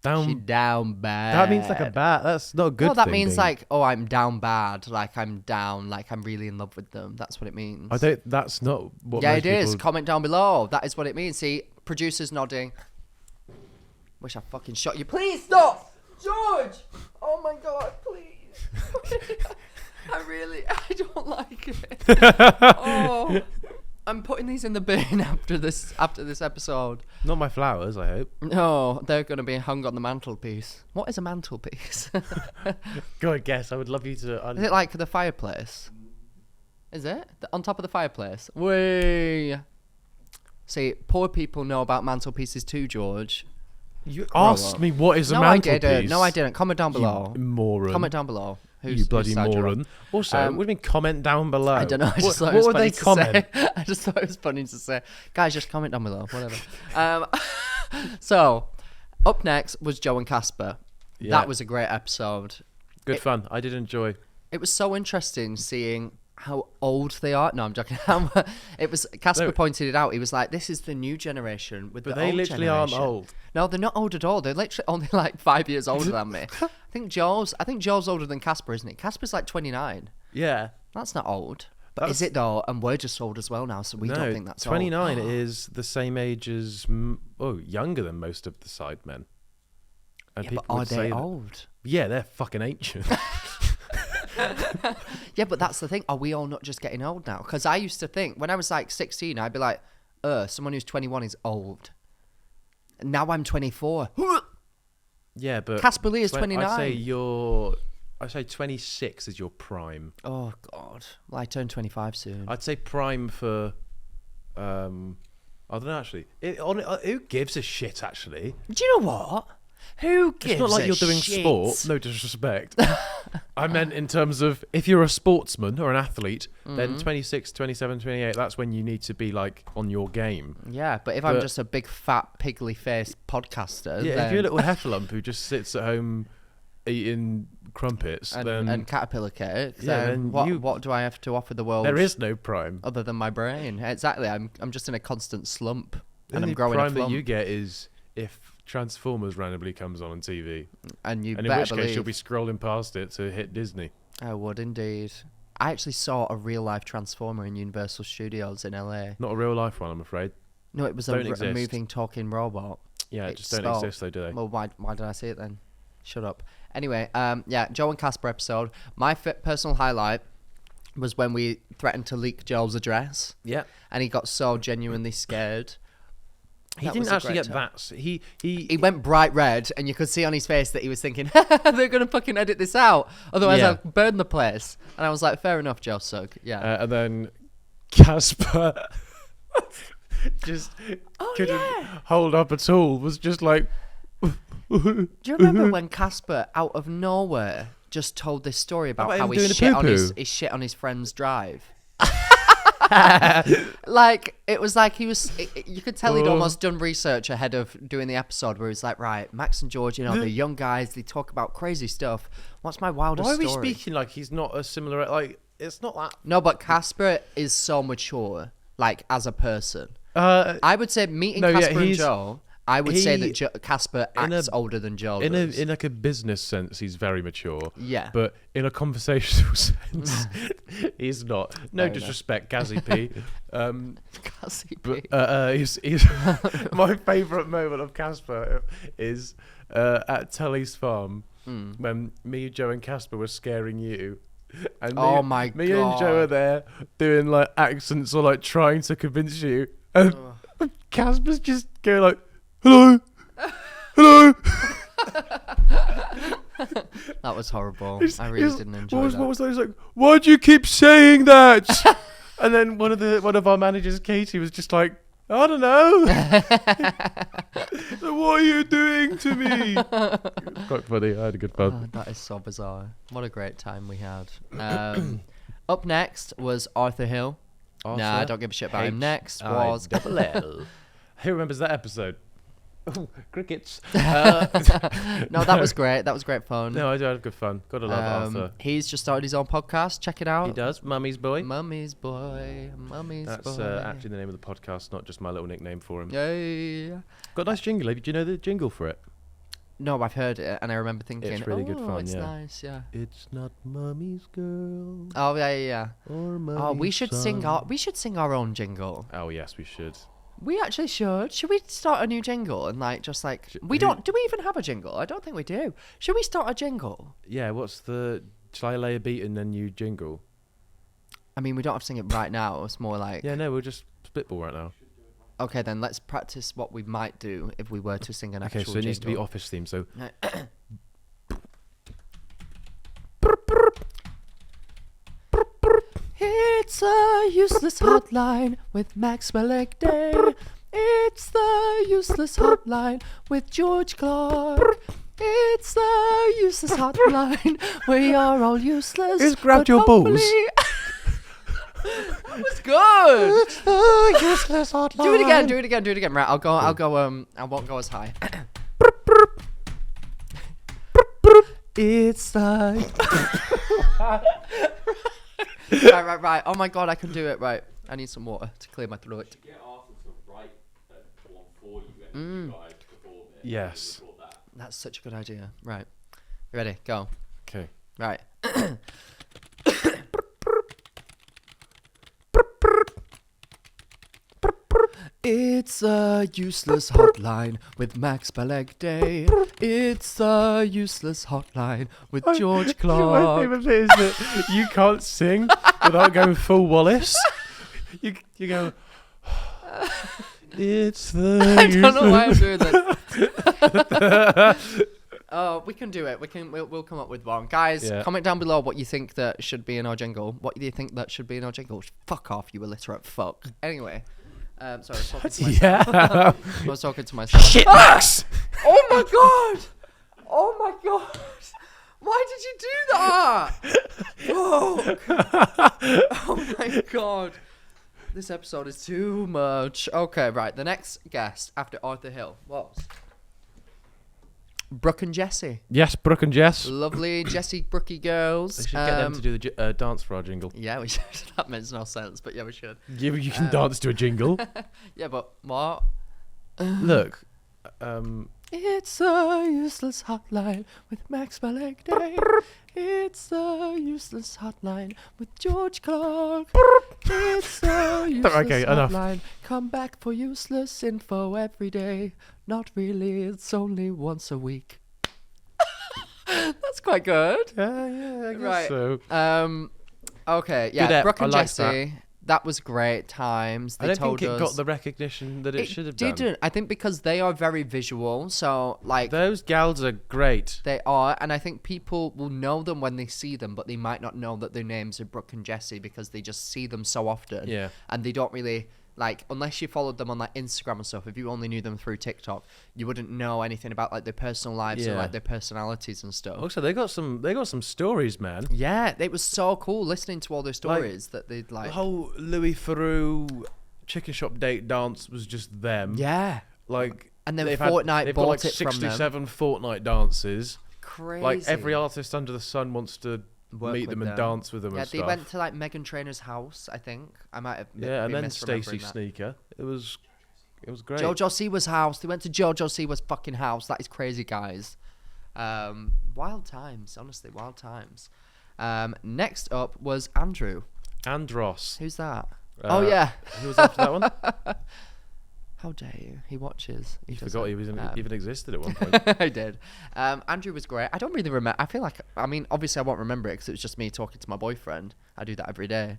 She's Down. down bad. That means like a bad. That's not a good. No, that thing, means Dean. like, oh, I'm down bad. Like I'm down. Like I'm really in love with them. That's what it means. I don't. That's not what. Yeah, most it is. people- Comment down below. That is what it means. See, producers nodding. Wish I fucking shot you. Please stop, George. Oh my god, please. I don't like it. Oh, I'm putting these in the bin after this episode. Not my flowers. I hope. No, they're gonna be hung on the mantelpiece. What is a mantelpiece? Go and guess. I would love you to. Is it like the fireplace? Is it? On top of the fireplace? Way. See, poor people know about mantelpieces too, George. You Grow asked up. me what is a No, I mantelpiece. didn't. No, I didn't. Comment down below. You moron. Comment down below. You bloody side you're moron. on. Also, Um, what do you mean comment down below? I don't know. I just thought it what was would funny they to comment? say. I just thought it was funny to say. Guys, just comment down below. Whatever. So, up next was Joe and Casper. Yeah. That was a great episode. Good fun. I did enjoy. It was so interesting seeing how old they are. No, I'm joking. It was Casper No. pointed it out. He was like, "This is the new generation with But the they old literally aren't generation." old. No, they're not old at all. They're literally only like 5 years older than me. I think Joe's older than Casper, isn't he? Casper's like 29. Yeah. That's not old. But That's- is it though? And we're just old as well now, so we don't think that's 29 old. is the same age as younger than most of the sidemen. And Yeah, people but are would say they that- old? Yeah, they're fucking ancient. Yeah, but that's the thing. Are we all not just getting old now? Because I used to think when I was like 16, I'd be like, someone who's 21 is old. Now I'm 24. Yeah, but Casper Lee is 29. I'd say 26 is your prime. Oh God! Well, I turn 25 soon. I'd say prime for I don't know actually. Who gives a shit actually? Do you know what? Who gives It's not like a you're doing shit? sport. No disrespect. I meant in terms of if you're a sportsman or an athlete, Mm-hmm. then 26, 27, 28, that's when you need to be like on your game. Yeah, but if I'm But- just a big fat piggly faced podcaster, Yeah, then, if you're a little heffalump who just sits at home eating crumpets, then and caterpillar cake, Yeah, then then what do I have to offer the world? there is no prime. other than my brain. Exactly. I'm just in a constant slump, The and I'm only growing a prime that lump. you get is if Transformers randomly comes on TV, And you and in better which believe case you'll be scrolling past it to hit Disney. I would indeed. I actually saw a real life Transformer in Universal Studios in LA. Not a real life one, I'm afraid. No, it was Don't a exist. moving talking robot. Yeah, It it just don't stopped. exist though, do they? Well, why did I see it then? Shut up. Anyway, yeah, Joe and Casper episode. My personal highlight was when we threatened to leak Joel's address, Yeah. and he got so genuinely scared. He That didn't was a actually great get time. that. He He went bright red, and you could see on his face that he was thinking, they're going to fucking edit this out. Otherwise, Yeah. I'll burn the place. And I was like, fair enough, Joe Sugg. Yeah. and then Casper just Oh, couldn't hold up at all. Was just like, Do you remember when Casper, out of nowhere, just told this story about About how him he doing a shit on poo-poo? his shit on his friend's drive? Like, it was like he was, you could tell he'd Oh. almost done research ahead of doing the episode where he's like, right, Max and George, you know, they're young guys, they talk about crazy stuff. What's my wildest why are we story? speaking like he's not a similar? Like it's not that. No, but Casper is so mature, like, as a person. Uh, I would say meeting No, yeah, Casper and he's- Joe, I would say he- that Casper in a- acts older than Joe in does. like a business sense, he's very mature. Yeah. But in a conversational sense, he's not. No Fair enough. disrespect, Gazzy P. Cassie But P. he's my favourite moment of Casper is at Tully's farm when me, Joe, and Casper were scaring you. And Oh my me and Joe are God. there doing like accents or like trying to convince you, and Casper's just going like, "Hello, hello." That was horrible. He's- I really he's- didn't enjoy what was, that. What was that? He's like, "Why do you keep saying that?" And then one of our managers, Katie, was just like, "I don't know." So what are you doing to me? Quite funny. I had a good fun. Oh, that is so bizarre. What a great time we had. Up next was Arthur Hill. Nah, I don't give a shit about him. Next was... H-I-double-L. Who remembers that episode? Crickets. No, that was great. That was great fun. No, I do have good fun. Gotta love Arthur. He's just started his own podcast. Check it out. He does. Mummy's Boy. Mummy's boy. Mummy's That's boy. actually the name of the podcast, not just my little nickname for him. Yeah. Got a nice jingle. Do you know the jingle for it? No, I've heard it and I remember thinking, It's really good fun, it's yeah. nice, yeah. It's not Mummy's girl Oh yeah. or Mummy's Oh, we should son. sing our own jingle. Oh yes, we should. We actually should. Should we start a new jingle and just like we don't? Do we even have a jingle? I don't think we do. Should we start a jingle? Yeah. What's the? Shall I lay a beat and then you jingle? I mean, we don't have to sing it right now. It's more like Yeah. No, we'll just spitball right now. okay, then let's practice what we might do if we were to sing an actual Okay, so it needs to be jingle. office theme. So It's a useless hotline with Max Balegde. It's the useless hotline with George Clarke. It's the useless hotline. We are all useless. Who's grabbed but your balls? hopefully- That was good. useless hotline. Do it again. Right, I'll go. I won't go as high. It's the. Right. Oh my god, I can do it. Right, I need some water to clear my throat. Get Arthur to write one for you and you guys perform it. Yes. That's such a good idea. Right, you ready? Go. Okay. Right. It's a useless hotline with Max Balegde. It's a useless hotline with George My Clarke. favourite bit is that you can't sing without going full Wallace. You go. It's the. I don't know why I'm doing this. Oh, we can do it. We'll come up with one. Guys, Yeah. comment down below what you think that should be in our jingle. What do you think that should be in our jingle? Fuck off, you illiterate fuck. Anyway, sorry, I was talking to myself. Yeah. I was talking to myself. Shit, Max. Oh my god! Oh my god! Why did you do that? Fuck! Oh my god! This episode is too much. Okay, right. The next guest after Arthur Hill was Brooke and Jessie. Yes, Brooke and Jess. Lovely Jessie Brookie girls. We should get them to do the dance for our jingle. Yeah, we should. That makes no sense, but yeah, we should. You can dance to a jingle. Yeah, but what? Look. It's a useless hotline with Max Balegde. It's a useless hotline with George Clarke. It's a useless Okay, enough. hotline. Come back for useless info every day. Not really, it's only once a week. That's quite good. Yeah, I guess Right. so. Okay, yeah, Good ep, Brooke I and like Jessie. That was great times. They I don't told think it us got the recognition that it should have done. didn't. I think because they are very visual, so like Those gals are great. they are, and I think people will know them when they see them, but they might not know that their names are Brooke and Jessie because they just see them so often. Yeah. And they don't really like, unless you followed them on like Instagram and stuff. If you only knew them through TikTok, you wouldn't know anything about like their personal lives or Yeah. like their personalities and stuff. Also, they got some stories, man. Yeah, it was so cool listening to all their stories that they'd like. The whole Louis Theroux chicken shop date dance was just them. Yeah. Like, And then they've Fortnite they've bought got like it from them. 67 Fortnite dances. Crazy. Like every artist under the sun wants to Work meet with them and them. dance with them Yeah, and they stuff. went to like Meghan Trainor's house, I think. I might have Yeah, and been then misremembering Stacey that. Sneaker. It was great. Jojo Siwa's house. They went to Jojo Siwa's fucking house. That is crazy, guys. Wild times, honestly, wild times. Next up was Andrew. Andros. Who's that? Oh yeah. Who was after that one? How dare you? He watches. You doesn't. forgot he was even existed at one point. I did. Andrew was great. I don't really remember. I feel like, I mean, obviously I won't remember it because it was just me talking to my boyfriend. I do that every day.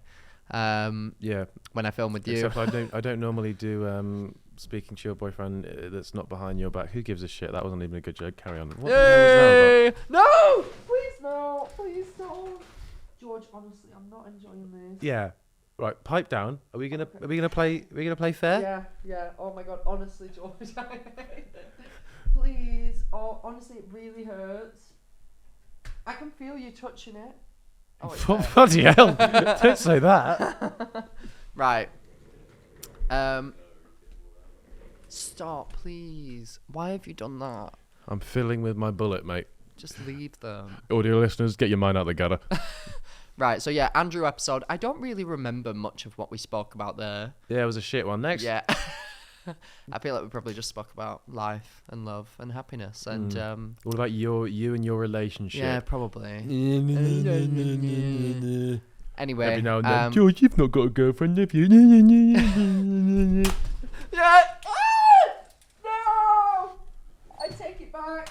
Yeah. When I film with you. Except I don't normally do speaking to your boyfriend that's not behind your back. Who gives a shit? That wasn't even a good joke. Carry on. What the hell was that about? No! Please no! Please don't! George, honestly, I'm not enjoying this. Yeah. Right, pipe down. Are we gonna play fair? Yeah. Oh my god, honestly, George, I hate it. Please. Oh, honestly, it really hurts. I can feel you touching it. Oh, it's there. Bloody hell! Don't say that. Right. stop, please. Why have you done that? I'm filling with my bullet, mate. Just leave them. Audio listeners, get your mind out the gutter. Right, so yeah, Andrew episode. I don't really remember much of what we spoke about there. Yeah, it was a shit one. Next. Yeah. I feel like we probably just spoke about life and love and happiness and What about you and your relationship? yeah, probably. Anyway, Every now and then, George, you've not got a girlfriend, have you? yeah. No! I take it back.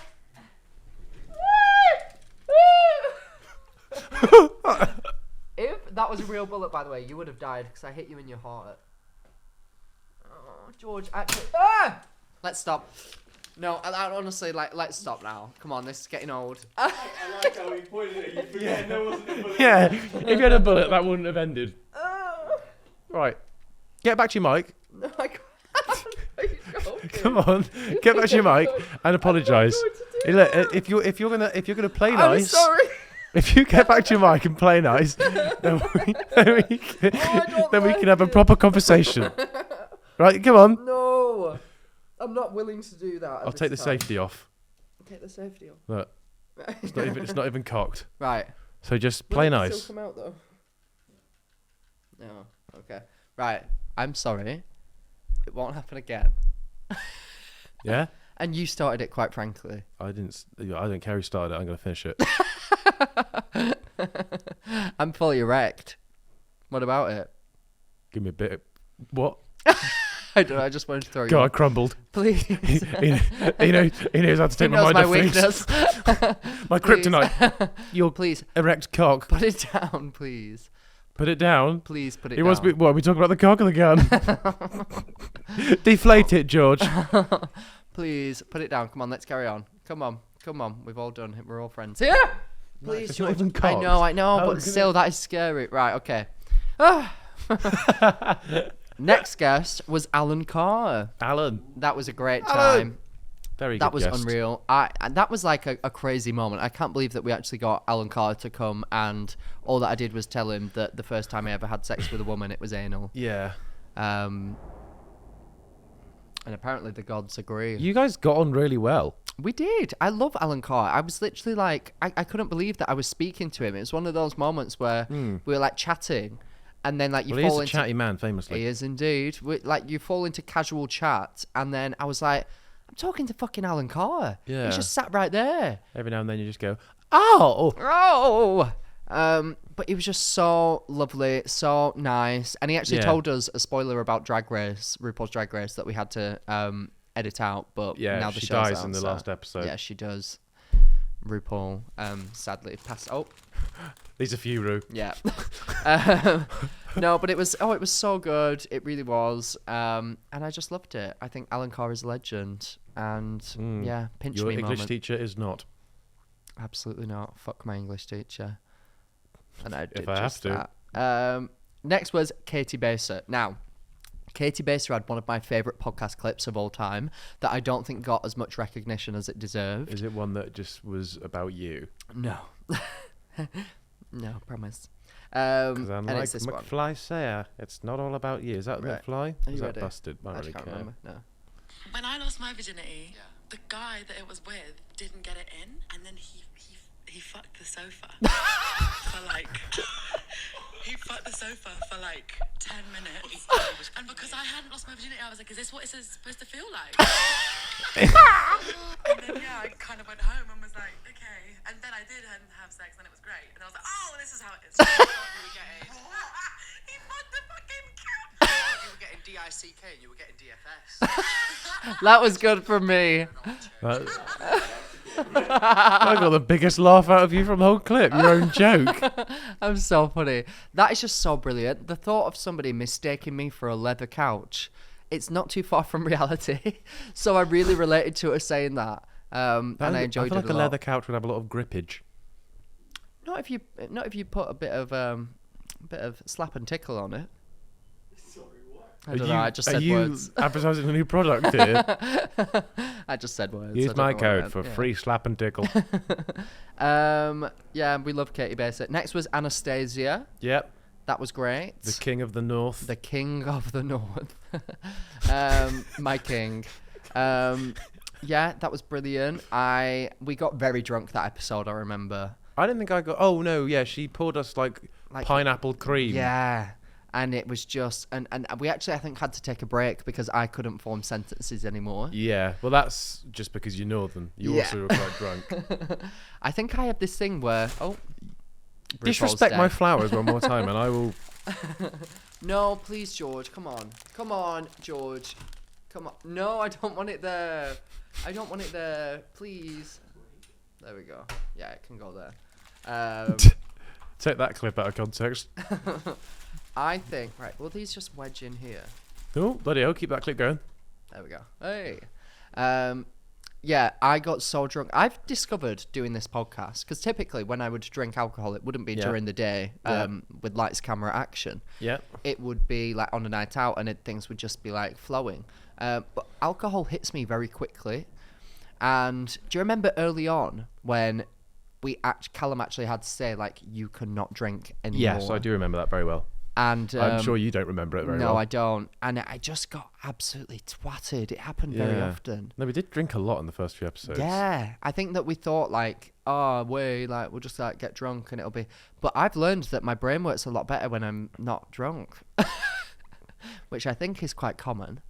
If that was a real bullet, by the way, you would have died because I hit you in your heart. Oh, George, actually. Let's stop. No, I honestly, let's stop now. Come on, this is getting old. I like how he pointed at you. Yeah, there wasn't a bullet. Yeah, if you had a bullet, that wouldn't have ended. Right, get back to your mic. No, I can't. Are you joking? Come on, get back to your mic and apologise. Hey, look, if you're gonna play I'm nice, sorry. if you get back to your mic and play nice, then we can have a proper conversation. Right, come on. No, I'm not willing to do that. I'll take the safety off. Take the safety off. Look, it's not even cocked. Right. So just play Will it nice. still come out though? No. Okay. Right. I'm sorry. It won't happen again. Yeah. And you started it, quite frankly. I don't care who started it. I'm gonna finish it. I'm fully erect. What about it? Give me a bit. What? I don't know. I just wanted to throw you. God, I off. crumbled. Please. he knows how to take He my knows mind my off things. weakness. My Please. kryptonite. Your Please erect cock. put it down, please. Put it down. Please put it He down. wants me. What? Are we talking about the cock or the gun? Deflate it, George. Please put it down. Come on, let's carry on. Come on. We've all done it. We're all friends. Yeah. Please. It's not George. even cocked. I know, How but can still, that is scary. Right. Okay. Next guest was Alan Carr. Alan. That was a great Alan. time. Very good. That was guest. unreal. And that was like a crazy moment. I can't believe that we actually got Alan Carr to come, and all that I did was tell him that the first time I ever had sex with a woman, it was anal. Yeah. And apparently the gods agree. You guys got on really well. We did. I love Alan Carr. I was literally like, I couldn't believe that I was speaking to him. It was one of those moments where we were like chatting, and then like you Well, fall he's a into chatty man, famously. He is indeed. Like you fall into casual chat, and then I was like, I'm talking to fucking Alan Carr. Yeah. He's just sat right there. Every now and then you just go, oh. But he was just so lovely, so nice, and he actually told us a spoiler about Drag Race, RuPaul's Drag Race, that we had to edit out. But Yeah, now the she show's dies out, in the so- last episode. Yeah, she does. RuPaul, sadly passed. Oh, These are few, Ru. yeah. No, but it was so good. It really was. And I just loved it. I think Alan Carr is a legend. And yeah, pinch Your me English moment. teacher is not. Absolutely not. Fuck my English teacher. And I did If I have just to. that. Next was Katie Baser. Now, Katie Baser had one of my favourite podcast clips of all time that I don't think got as much recognition as it deserved. Is it one that just was about you? No. No, promise. Because I'm and like it's this one. McFly Sayer. It's not all about you. Is that Right. McFly? Are Is you that ready? busted? I I don't just really can't care. remember. No. When I lost my virginity, the guy that it was with didn't get it in, and then he fucked the sofa for like. He fucked the sofa for like 10 minutes. And because I hadn't lost my virginity, I was like, is this what it's supposed to feel like? And then, yeah, I kind of went home and was like, okay. And then I did have sex, and it was great. And I was like, oh, this is how it is. You were getting... He fucked the fucking cat. You were getting DICK and you were getting DFS. That was good for me. I got the biggest laugh out of you from the whole clip. Your own joke. I'm so funny. That is just so brilliant. The thought of somebody mistaking me for a leather couch, it's not too far from reality. So I really related to her saying that. And I enjoyed I feel it like a a lot. leather couch would have a lot of grippage. Not if you put a bit of slap and tickle on it. I don't know. I just said words. Are you advertising a new product here? I just said words. I Use don't my know what I code meant. for Yeah. free slap and tickle. Yeah, we love Katie Baser. Next was Anastasia. Yep. That was great. The king of the north. The king of the north. My king. Yeah, that was brilliant. We got very drunk that episode, I remember. I didn't think I got... Oh, no, yeah, she poured us, like pineapple cream. Yeah. And it was just... And we actually, I think, had to take a break because I couldn't form sentences anymore. Yeah, well, that's just because you're northern. You also were quite drunk. I think I have this thing where... Oh, disrespect my flowers one more time and I will... No, please, George. Come on. Come on, George. Come on. No, I don't want it there. I don't want it there. Please. There we go. Yeah, it can go there. Take that clip out of context. I think... Right, will these just wedge in here? Oh, bloody hell, keep that clip going. There we go. Hey. Yeah, I got so drunk. I've discovered doing this podcast, because typically when I would drink alcohol, it wouldn't be during the day with lights, camera, action. Yeah. It would be like on a night out and things would just be like flowing. But alcohol hits me very quickly. And do you remember early on when Callum actually had to say, like, you cannot drink anymore? Yes, I do remember that very well. And I'm sure you don't remember it very well. No, I don't. And I just got absolutely twatted. It happened very often. No, we did drink a lot in the first few episodes. Yeah. I think that we thought, like, we'll just, like, get drunk and it'll be... But I've learned that my brain works a lot better when I'm not drunk. Which I think is quite common.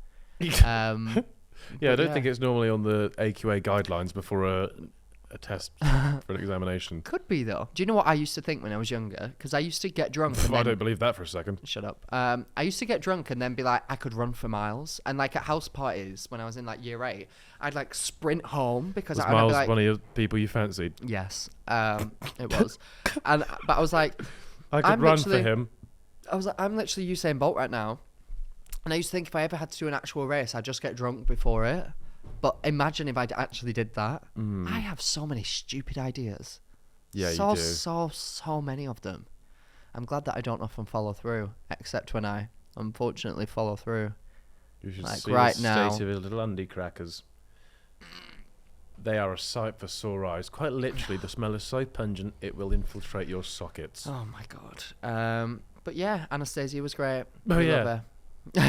Yeah, I don't think it's normally on the AQA guidelines before a test for an examination. Could be, though. Do you know what I used to think when I was younger? Because I used to get drunk. And I don't believe that for a second. Shut up. I used to get drunk and then be like, I could run for miles. And like at house parties when I was in like year 8, I'd like sprint home because Was I'd Miles be like, one of your people you fancied? yes, it was. But I was like, I could I'm run for literally- him. I was like, I'm literally Usain Bolt right now. And I used to think if I ever had to do an actual race, I'd just get drunk before it. But imagine if I actually did that. I have so many stupid ideas. Yeah, so, you do. So many of them. I'm glad that I don't often follow through, except when I unfortunately follow through. You should Like see right the now. state of his little undie crackers. They are a sight for sore eyes. Quite literally, the smell is so pungent it will infiltrate your sockets. Oh my god. But yeah, Anastasia was great. Oh, We yeah. love her.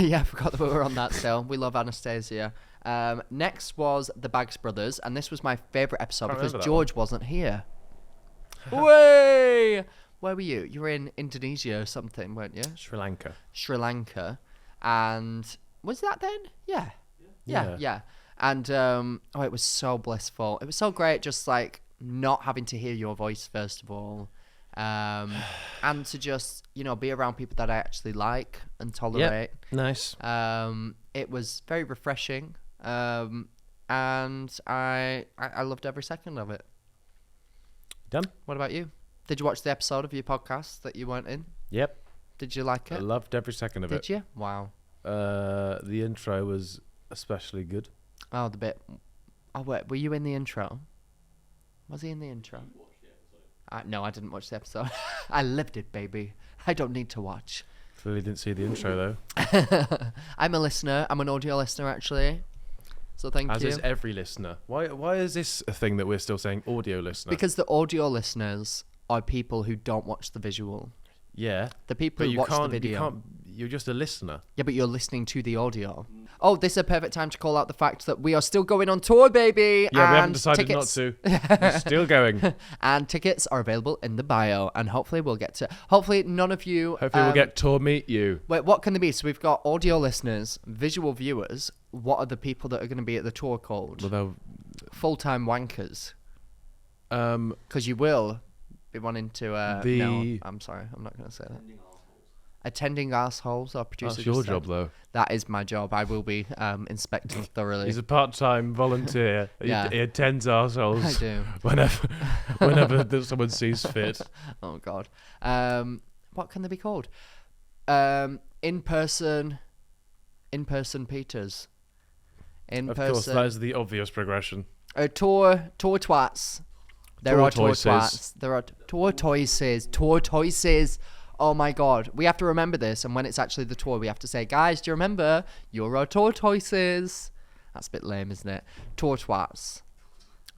Yeah, I forgot that we were on that still. We love Anastasia. Next was the Bags Brothers, and this was my favourite episode Can't because remember that George wasn't here. Way! Where were you? You were in Indonesia or something, weren't you? Sri Lanka. Sri Lanka. And was that then? Yeah. Yeah. And it was so blissful. It was so great just like not having to hear your voice first of all. And to just, be around people that I actually like and tolerate. Nice. It was very refreshing. And I loved every second of it. Done? What about you? Did you watch the episode of your podcast that you weren't in? Yep. Did you like I it? loved every second of it. Did you? Wow. The intro was especially good. Oh, the bit. Oh, wait. Were you in the intro? Was he in the intro? No, I didn't watch the episode. I lived it, baby. I don't need to watch. Clearly didn't see the intro though. I'm a listener. I'm an audio listener, actually. So thank As you. is every listener. Why is this a thing that we're still saying audio listener? Because the audio listeners are people who don't watch the visual. yeah, The people but who you watch the can't. video. You're just a listener. Yeah, but you're listening to the audio. Oh, this is a perfect time to call out the fact that we are still going on tour, baby. Yeah, and we haven't decided tickets, not to. We're still going. And tickets are available in the bio. And hopefully we'll get to... Hopefully none of you... Hopefully we'll get tour meet you. Wait, what can there be? So we've got audio listeners, visual viewers. What are the people that are going to be at the tour called? Well, they'll, Full-time wankers. Because you will be wanting to... No, I'm sorry. I'm not going to say that. Attending arseholes, our producer. that's your just said. job though. That is my job. I will be inspecting thoroughly. He's a part-time volunteer. Yeah. He attends arseholes. I do. whenever someone sees fit. Oh God. What can they be called? In-person Peters. Of course, that is the obvious progression. Tour twats. There are tour Tortoises. twats. There are tortoises. Oh my God. We have to remember this, and when it's actually the tour, we have to say, guys, do you remember? You're our tortoises. That's a bit lame, isn't it? Tour twats.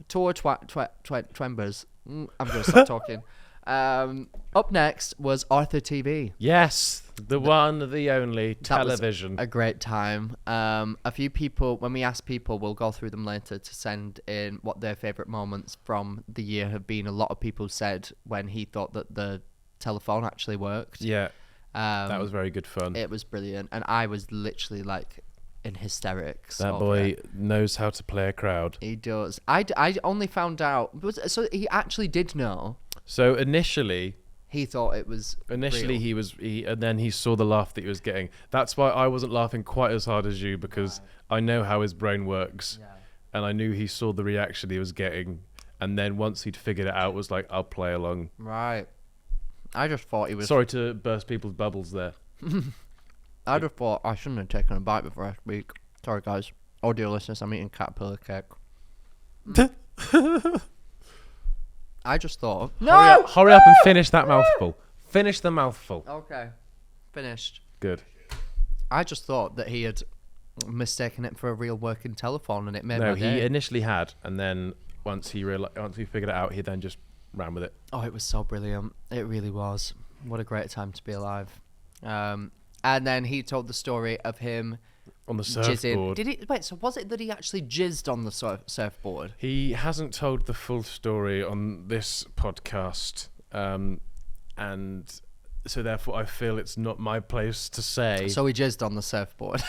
Tour twembers. I'm going to stop talking. Up next was Arthur TV. Yes, the one, the only That was television. a great time. A few people, when we ask people, we'll go through them later to send in what their favourite moments from the year have been. A lot of people said when he thought that the telephone actually worked. Yeah, that was very good fun. It was brilliant, and I was literally like in hysterics. That over boy it. knows how to play a crowd. He does. I only found out. So he actually did know. So initially He thought it was. Initially, real. and then he saw the laugh that he was getting. That's why I wasn't laughing quite as hard as you, because I know how his brain works, and I knew he saw the reaction he was getting, and then once he'd figured it out, was like, I'll play along. Right. I just thought he was. Sorry to burst people's bubbles there. I just thought I shouldn't have taken a bite before I speak. Sorry, guys. Audio listeners, I'm eating caterpillar cake. I just thought. Hurry up and finish that mouthful. Finish the mouthful. Okay. Finished. Good. I just thought that he had mistaken it for a real working telephone, and it made No, my he day. initially had, and then once he figured it out, he then just ran with it. Oh, it was so brilliant. It really was. What a great time to be alive. And then he told the story of him On the jizzing. surfboard. Did he? Wait, so was it that he actually jizzed on the surfboard? He hasn't told the full story on this podcast, and so therefore I feel it's not my place to say. So he jizzed on the surfboard.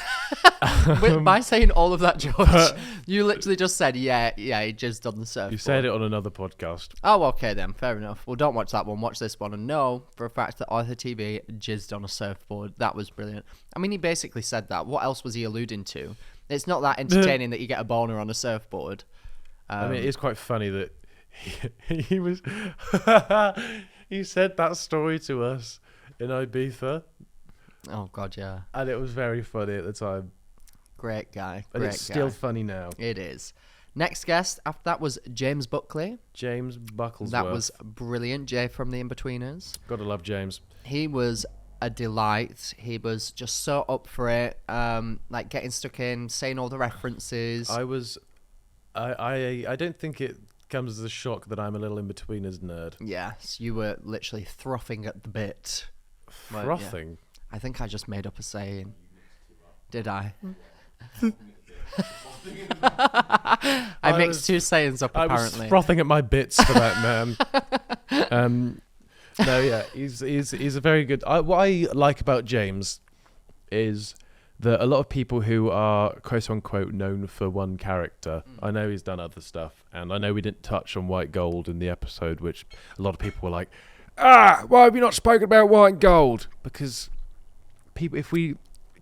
By saying all of that, George, you literally just said, yeah, he jizzed on the surfboard. You said it on another podcast. Oh, okay then. Fair enough. Well, don't watch that one. Watch this one and know for a fact that Arthur TV jizzed on a surfboard. That was brilliant. I mean, he basically said that. What else was he alluding to? It's not that entertaining that you get a boner on a surfboard. I mean, it is quite funny that he was. He said that story to us in Ibiza, Oh, God, yeah. and it was very funny at the time, Great guy. and Great it's still guy. funny now. It is. Next guest after that was James Buckley. James Bucklesworth. That was brilliant. Jay from The In-Betweeners. Gotta love James. He was a delight. He was just so up for it. Like getting stuck in, saying all the references. I don't think it comes as a shock that I'm a little In-Betweeners nerd. Yes, you were literally frothing at the bit. Well, yeah. Frothing? I think I just made up a saying. Did I? I mixed two sayings up, apparently. I was frothing at my bits for that, man. No, yeah, he's a very good. What I like about James is that a lot of people who are quote unquote known for one character. I know he's done other stuff, and I know we didn't touch on White Gold in the episode, which a lot of people were like, why have you not spoken about White Gold? Because people, if we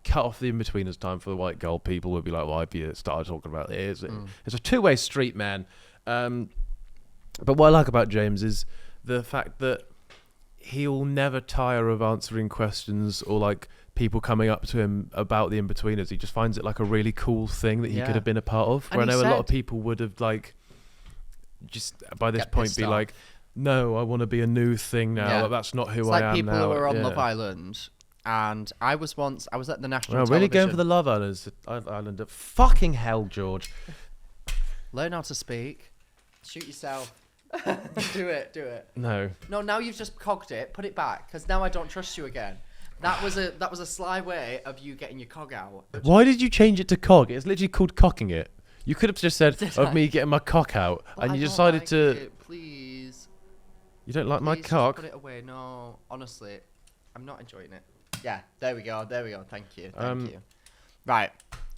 cut off the In-Betweeners time for the White Gold, people would be like, why have you started talking about it? It's a two-way street, man. But what I like about James is the fact that he'll never tire of answering questions or like people coming up to him about the In-Betweeners. He just finds it like a really cool thing that he could have been a part of. And Where I he know a lot of said- people would have like just by this Get point pissed be off. like, no, I want to be a new thing now. Yeah. Like, that's not who It's I like am people now. who are on Yeah. Love Island, and I was at the national Well, television. really going for the Love Islander. Fucking hell, George. Learn how to speak. Shoot yourself. Do it. No. No, now you've just cogged it. Put it back, because now I don't trust you again. That was a sly way of you getting your cog out. Why did you change it to cog? It's literally called cocking it. You could have just said Did of I? me getting my cock out, Well, and I you don't decided like to. it. Please. You don't like my Please just cock? put it away. No, honestly, I'm not enjoying it. Yeah, there we go. Thank you. Right.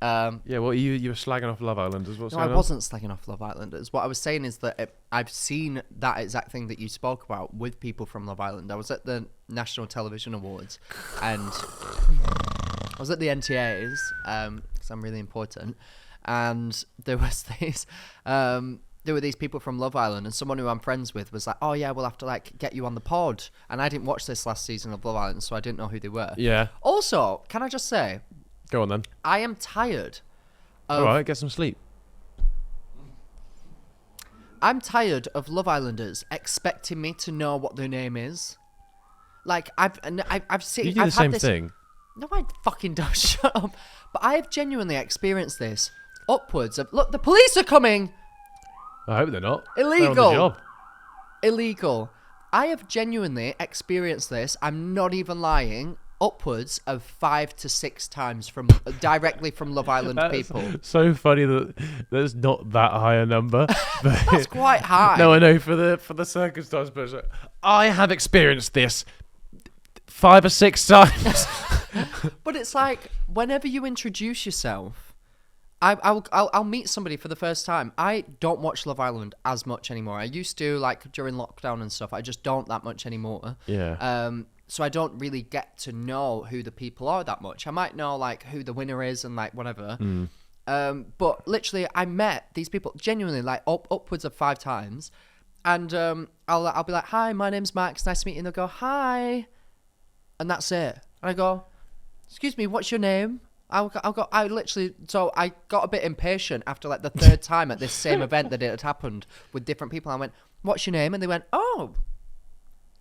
Yeah, well, you were slagging off Love Islanders. What's No, I going on? wasn't slagging off Love Islanders. What I was saying is that I've seen that exact thing that you spoke about with people from Love Island. I was at the National Television Awards, and I was at the NTAs, because I'm really important, and there was there were these people from Love Island, and someone who I'm friends with was like, oh yeah, we'll have to like get you on the pod. And I didn't watch this last season of Love Island, so I didn't know who they were. Yeah. Also, can I just say, Go on then. I am tired of... All right, get some sleep. I'm tired of Love Islanders expecting me to know what their name is. Like, I've seen... You do I've the same had this... thing. No, I fucking don't. Shut up. But I have genuinely experienced this upwards of... Look, the police are coming! I hope they're not. They're on Illegal. the job. Illegal. I have genuinely experienced this. I'm not even lying. Upwards of 5 to 6 times directly from Love Island people. So funny that there's not that high a number. But That's quite high. No, I know for the circumstance, but I have experienced this 5 or 6 times. But it's like whenever you introduce yourself, I'll meet somebody for the first time. I don't watch Love Island as much anymore. I used to, like during lockdown and stuff. I just don't that much anymore. Yeah. So I don't really get to know who the people are that much. I might know like who the winner is and like whatever. But literally, I met these people genuinely like upwards of 5 times, and I'll be like, "Hi, my name's Max. Nice to meet you." And they'll go, "Hi," and that's it. And I go, "Excuse me, what's your name?" I got a bit impatient after like the 3rd time at this same event that it had happened with different people. I went, "What's your name?" And they went, "Oh,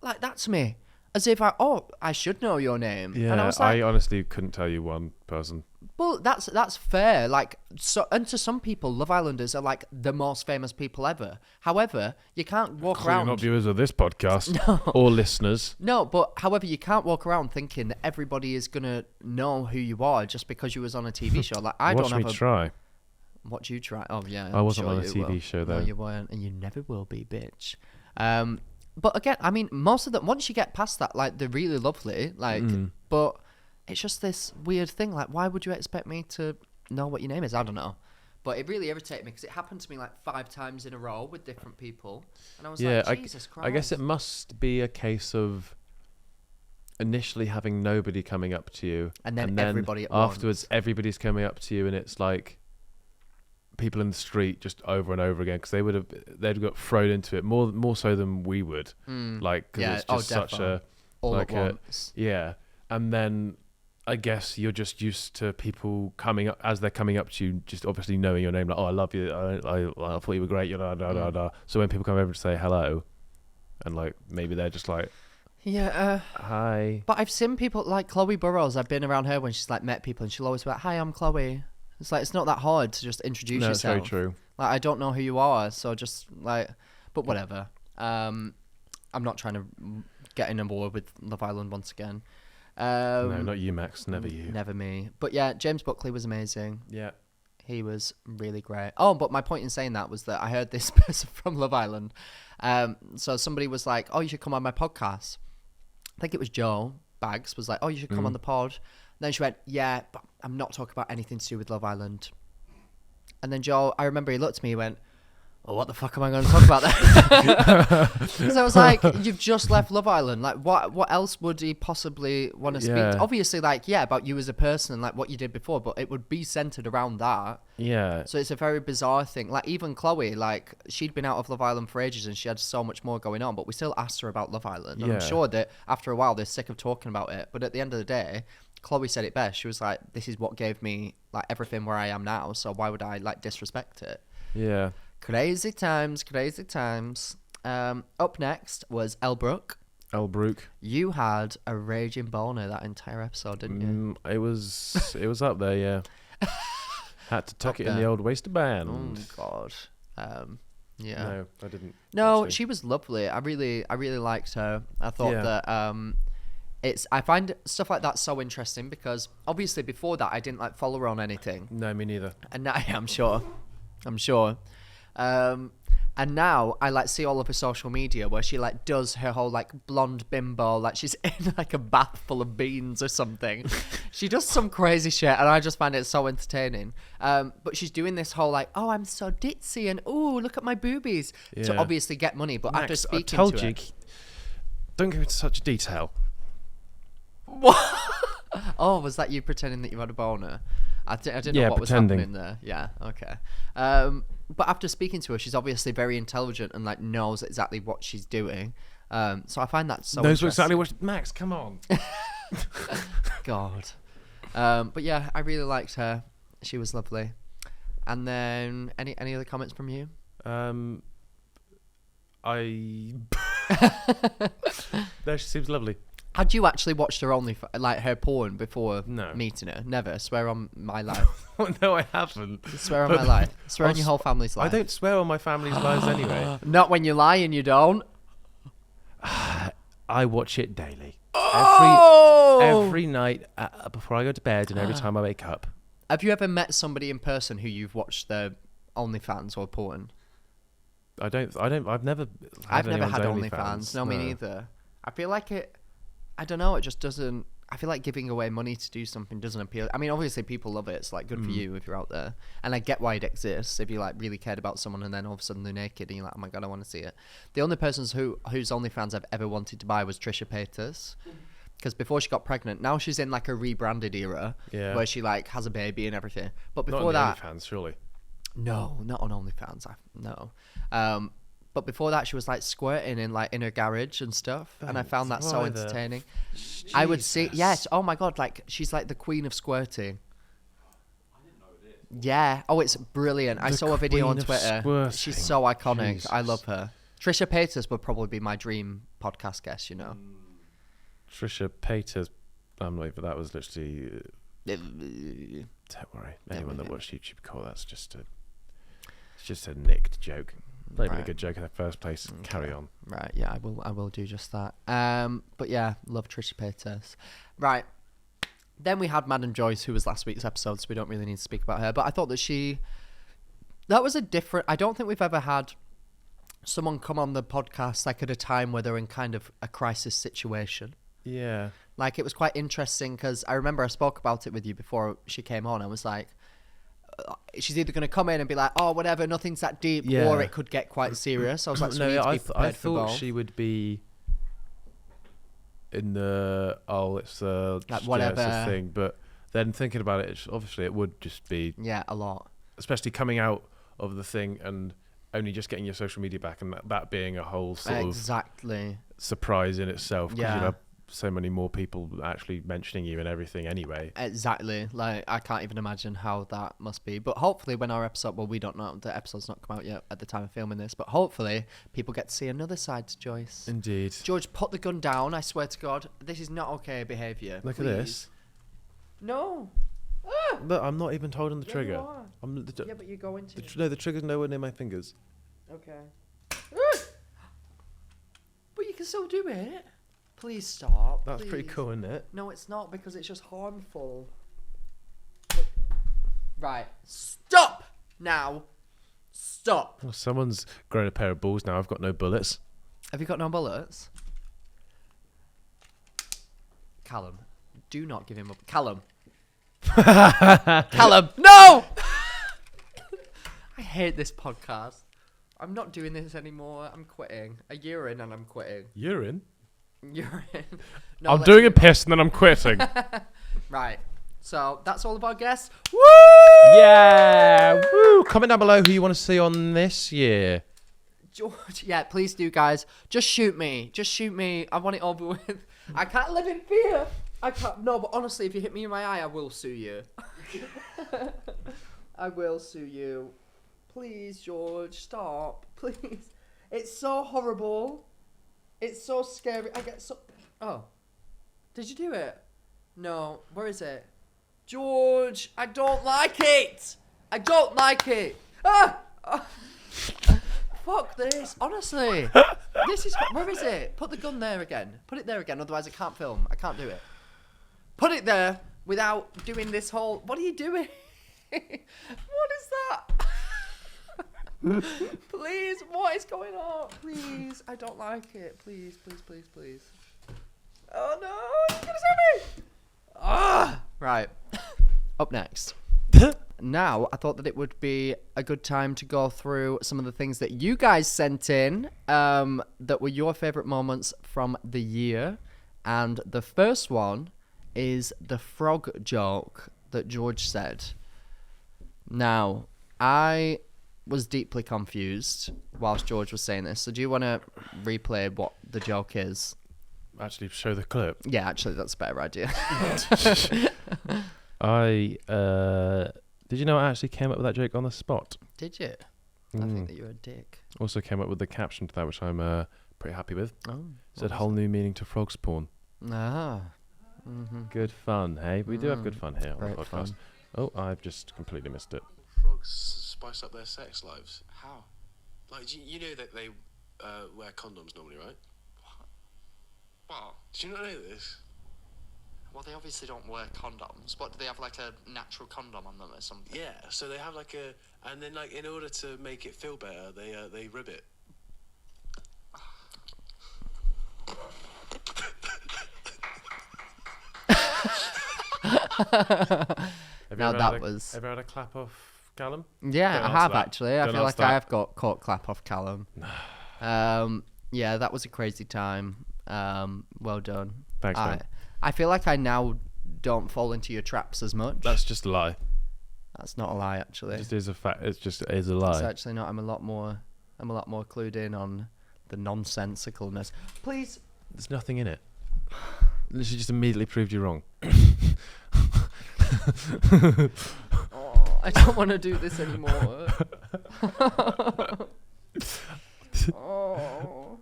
like that's me." As if I should know your name. Yeah, and I was like, I honestly couldn't tell you one person. well, that's fair. Like, so, and to some people, Love Islanders are like the most famous people ever. However, you can't walk You're around. not viewers of this podcast or listeners. No, but however, you can't walk around thinking that everybody is gonna know who you are just because you was on a TV show. Like, I Watch don't me have try. Watch you try. Oh yeah, I wasn't sure on a you TV will. show No, though. you weren't, and you never will be, bitch. But again, I mean, most of them, once you get past that, like, they're really lovely, like, but it's just this weird thing, like, why would you expect me to know what your name is? I don't know. But it really irritated me, because it happened to me, like, 5 times in a row with different people, and I was like, Jesus Christ. I guess it must be a case of initially having nobody coming up to you. And then everybody at afterwards, once. everybody's coming up to you, and it's like people in the street just over and over again, because they'd got thrown into it more so than we would, like, because it's just such a all like at once. yeah. And then I guess you're just used to people coming up as they're coming up to you, just obviously knowing your name, like, oh, I love you, I thought you were great, so when people come over to say hello, and like maybe they're just like, Yeah, hi. but I've seen people like Chloe Burrows. I've been around her when she's like met people, and she'll always be like, "Hi, I'm Chloe." It's like, it's not that hard to just introduce No, it's yourself. very true. Like, I don't know who you are, so just like, but whatever. I'm not trying to get in a war with Love Island once again. No, not you, Max. Never you. Never me. But yeah, James Buckley was amazing. Yeah. He was really great. Oh, but my point in saying that was that I heard this person from Love Island. So somebody was like, "Oh, you should come on my podcast." I think it was Joe Bags was like, "Oh, you should come on the pod." Then she went, "Yeah, but I'm not talking about anything to do with Love Island." And then Joe, I remember he looked at me, he went, "Well, what the fuck am I going to talk about then?" Because I was like, "You've just left Love Island. Like, what else would he possibly want to speak to?" Obviously, like, yeah, about you as a person and like what you did before, but it would be centered around that. Yeah. So it's a very bizarre thing. Like, even Chloe, like, she'd been out of Love Island for ages and she had so much more going on, but we still asked her about Love Island. And I'm sure that after a while they're sick of talking about it. But at the end of the day, Chloe said it best. She was like, "This is what gave me like everything where I am now. So why would I like disrespect it?" Yeah. Crazy times, crazy times. Up next was Elbrook. Elbrook. You had a raging boner that entire episode, didn't you? It was up there, yeah. Had to tuck it in the old waistband. Oh God. Yeah. No, I didn't. No, actually. she was lovely. I really liked her. I thought Yeah. that I find stuff like that so interesting because obviously before that I didn't like follow her on anything. No, me neither. And now I'm sure. And now I like see all of her social media where she like does her whole like blonde bimbo, like she's in like a bath full of beans or something. She does some crazy shit and I just find it so entertaining. But she's doing this whole like, "Oh, I'm so ditzy and oh, look at my boobies," to Yeah. obviously get money. But Max, after speaking I told to you, her, don't go into such detail. oh, was that you pretending that you had a boner? I didn't know Yeah, what pretending. was happening there. Yeah, okay. But after speaking to her, she's obviously very intelligent and like knows exactly what she's doing. So I find that so Knows interesting. exactly what. Max, come on. God. But yeah, I really liked her. She was lovely. And then any other comments from you? No, she seems lovely. Had you actually watched her like her porn before No. meeting her? Never. Swear on my life. No, I haven't. Swear on But my life. Swear I'll on your whole family's life. I don't swear on my family's lives anyway. Not when you're lying, you don't. I watch it daily. Oh! Every night before I go to bed and every time I wake up. Have you ever met somebody in person who you've watched their OnlyFans or porn? I've never I've never anyone's had OnlyFans. OnlyFans. No, me neither. I feel like I don't know, it just doesn't... I feel like giving away money to do something doesn't appeal. I mean, obviously people love it. It's like good for you if you're out there. And I get why it exists. If you like really cared about someone and then all of a sudden they're naked and you're like, oh my God, I want to see it. The only person whose OnlyFans I've ever wanted to buy was Trisha Paytas. Because before she got pregnant, now she's in like a rebranded era where she like has a baby and everything. But before Not that... OnlyFans, surely. No, not on OnlyFans. No. But before that, she was like squirting in her garage and stuff, and I found that so entertaining. I would see, yes. Oh my God, like she's like the queen of squirting. I didn't know this. Yeah. Oh, it's brilliant. I saw a video on Twitter. She's so iconic. Jesus. I love her. Trisha Paytas would probably be my dream podcast guest. You know. Trisha Paytas. I'm not even. That was literally. Don't worry. Anyone that watched YouTube call that's just a nicked joke. Not even a good joke in the first place. Carry on. Right, yeah, I will do just that. But yeah, love Trisha Paytas. Right. Then we had Madam Joyce, who was last week's episode, so we don't really need to speak about her. But I thought that was a different... I don't think we've ever had someone come on the podcast like at a time where they're in kind of a crisis situation. Yeah. Like, it was quite interesting because I remember I spoke about it with you before she came on. I was like... she's either going to come in and be like, oh, whatever, nothing's that deep, or it could get quite serious. I was like, so we need to be prepared for both. I thought she would be in the, it's a like whatever it's a thing, but then thinking about it, obviously it would just be... Yeah, a lot. Especially coming out of the thing and only just getting your social media back, and that being a whole sort of surprise in itself, because you know, so many more people actually mentioning you and everything anyway. Exactly. Like, I can't even imagine how that must be. But hopefully when our episode... Well, we don't know. The episode's not come out yet at the time of filming this. But hopefully people get to see another side to Joyce. Indeed. George, put the gun down. I swear to God. This is not okay behaviour. Look Please. at this. No. But I'm not even holding the trigger. You are. Yeah, but you're going to. No, the trigger's nowhere near my fingers. Okay. But you can still do it. Please stop. That's pretty cool, isn't it? No, it's not, because it's just harmful. Right. Stop now. Stop. Well, someone's grown a pair of balls now. I've got no bullets. Have you got no bullets? Callum, do not give him up. Callum. Callum, no! I hate this podcast. I'm not doing this anymore. I'm quitting. A year in and I'm quitting. Urine? You're in. No, I'm doing a piss and then I'm quitting. Right. So that's all of our guests. Woo! Yeah! Woo! Comment down below who you want to see on this year. George, yeah, please do, guys. Just shoot me. Just shoot me. I want it over with. I can't live in fear. I can't. No, but honestly, if you hit me in my eye, I will sue you. I will sue you. Please, George, stop. Please. It's so horrible. It's so scary. I get so... Oh. Did you do it? No. Where is it? George, I don't like it. I don't like it. Ah! Fuck this. Honestly. This is... Where is it? Put the gun there again. Put it there again. Otherwise, I can't film. I can't do it. Put it there without doing this whole... What are you doing? What is that? Please, what is going on? Please, I don't like it. Please, please, please, please. Oh no, you're gonna sue me! Ah! Right. Up next. Now, I thought that it would be a good time to go through some of the things that you guys sent in that were your favourite moments from the year. And the first one is the frog joke that George said. Now, I was deeply confused whilst George was saying this. So do you want to replay what the joke is? Actually, show the clip. Yeah, actually, that's a better idea. Did you know I actually came up with that joke on the spot? Did you? I think that you're a dick. Also came up with the caption to that, which I'm pretty happy with. Oh, said whole new meaning to frog spawn. Ah. Mm-hmm. Good fun, hey? We do have good fun here on Great the podcast. fun. Oh, I've just completely missed it. Frogs spice up their sex lives. How? Like, you know that they wear condoms normally, right? What? Did you not know this? Well, they obviously don't wear condoms. What, do they have like a natural condom on them or something? Yeah, so they have like and then like in order to make it feel better, they rib it. Now that was... Ever had a clap off Callum? Yeah, Don't I answer have that. actually. I Don't feel answer like I that. have got caught clap off Callum. Yeah, that was a crazy time. Well done. Thanks, man. I feel like I now don't fall into your traps as much. That's just a lie. That's not a lie, actually. It just is a fact. It is a It's lie. actually not. I'm a lot more clued in on the nonsensicalness. Please. There's nothing in it. Literally just immediately proved you wrong. Oh, I don't want to do this anymore. Oh.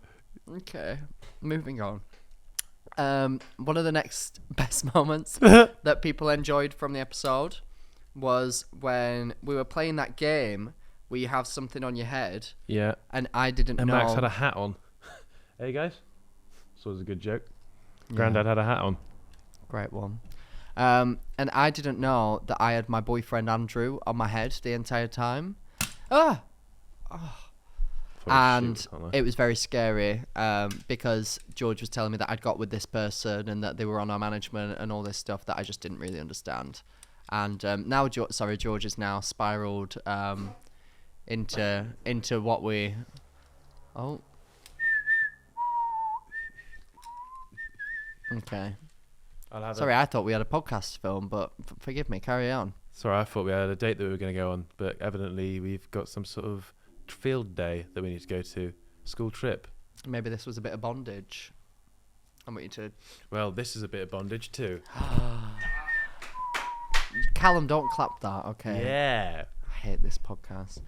Okay. Moving on. One of the next best moments that people enjoyed from the episode was when we were playing that game where you have something on your head. Yeah. And I didn't And know. Max had a hat on. Hey guys. So it was a good joke. Grandad had a hat on. Great one. And I didn't know that I had my boyfriend Andrew on my head the entire time. And it was very scary because George was telling me that I'd got with this person and that they were on our management and all this stuff that I just didn't really understand. And now, George is now spiraled into what we... Oh. Okay. Sorry, I thought we had a podcast film, but forgive me, carry on. Sorry, I thought we had a date that we were going to go on, but evidently we've got some sort of field day that we need to go to. School trip. Maybe this was a bit of bondage. I want you to... Well, this is a bit of bondage too. Callum, don't clap that, okay? Yeah. I hate this podcast.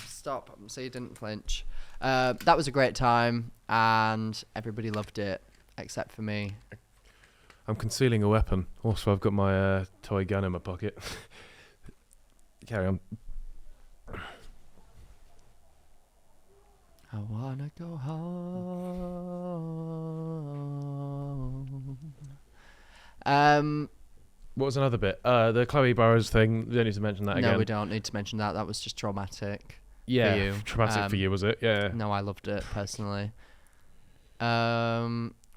Stop, so you didn't flinch. That was a great time, and everybody loved it, except for me. I'm concealing a weapon. Also, I've got my toy gun in my pocket. Carry on. I wanna go home. What was another bit? The Chloe Burrows thing. We don't need to mention that again. No, we don't need to mention that. That was just traumatic. Yeah, for you. traumatic for you, was it? Yeah. No, I loved it personally.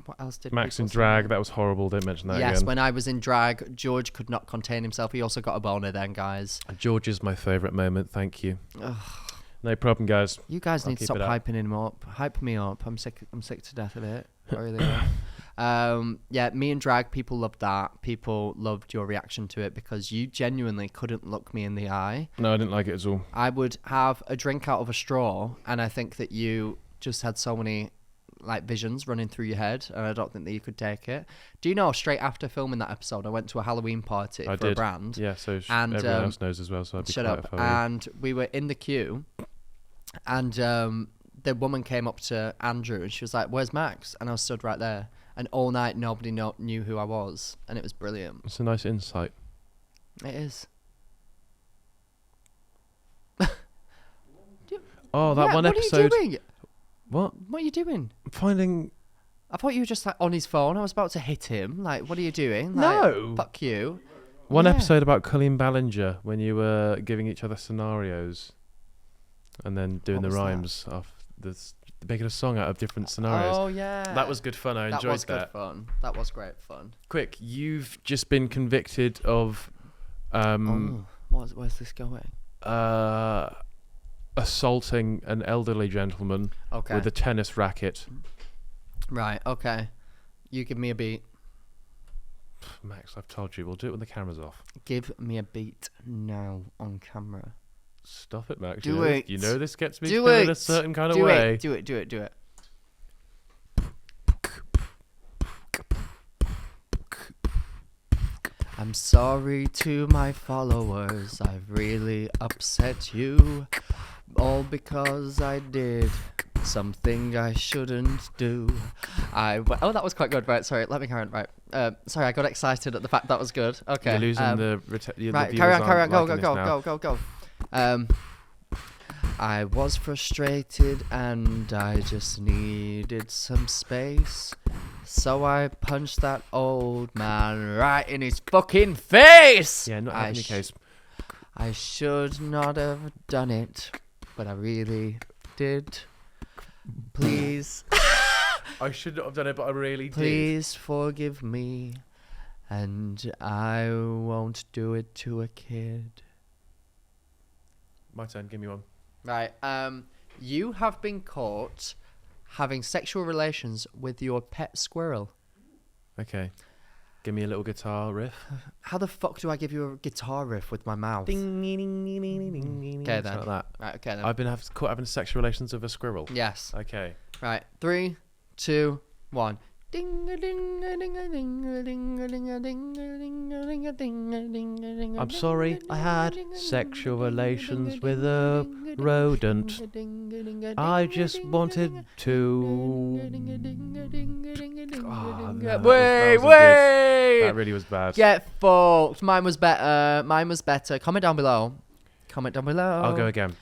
What else did Max in people drag, say? that was horrible. Don't mention that Yes, again. when I was in drag, George could not contain himself. He also got a boner then, guys. George is my favourite moment. Thank you. No problem, guys. You guys I'll need to keep stop it up. hyping him up. Hype me up. I'm sick to death of it. I really am. Yeah, me and drag, people loved that. People loved your reaction to it because you genuinely couldn't look me in the eye. No, I didn't like it at all. I would have a drink out of a straw, and I think that you just had so many like visions running through your head, and I don't think that you could take it. Do you know, straight after filming that episode, I went to a Halloween party for a brand. Yeah, so and, everyone else knows as well, so I'd be shut quiet up. if I were you. And we were in the queue, and the woman came up to Andrew, and she was like, "Where's Max?" And I was stood right there. And all night, nobody knew who I was, and it was brilliant. It's a nice insight. It is. Oh, that one episode. What are you doing? What? What are you doing? I'm finding. I thought you were just like on his phone. I was about to hit him. Like, what are you doing? Like, No. Fuck you. One Yeah. episode about Colleen Ballinger when you were giving each other scenarios, and then doing What the was that? rhymes of this, making a song out of different scenarios. Oh yeah. That was good fun. I That enjoyed was good that. fun. That was great fun. Quick, you've just been convicted of Where's this going? assaulting an elderly gentleman Okay. with a tennis racket. Right. Okay. You give me a beat. Max, I've told you, we'll do it when the camera's off. Give me a beat now on camera. Stop it, Max. Do you know, it. You know this gets me Do feeling it. a certain kind of Do way. it. Do it. Do it. Do it. I'm sorry to my followers, I've really upset you. All because I did something I shouldn't do. Oh, that was quite good. Right, sorry, let me carry on. Right, sorry, I got excited at the fact that was good. Okay. You're losing the Right, the carry on, viewers carry on. aren't Go, liking go, this go, now. go, go, go. I was frustrated and I just needed some space. So I punched that old man right in his fucking face. Yeah, not having your case. I should not have done it, but I really did. Please, I should not have done it, but I really did. please forgive me, and I won't do it to a kid. My turn. Give me one. Right. You have been caught having sexual relations with your pet squirrel. Okay. Give me a little guitar riff. How the fuck do I give you a guitar riff with my mouth? Ding, ding, ding, ding, ding, ding, ding. Okay, Something then. like that. Right, okay then. I've been caught having sexual relations with a squirrel. Yes. Okay. Right. 3, 2, 1. Ding a ding a ding a ding a ding a ding a ding a ding a ding a ding a ding a ding a I'm sorry, I had sexual relations with a rodent. I just wanted to. Oh, no, Wait. that really was bad. Get fucked. Mine was better. Comment down below. I'll go again.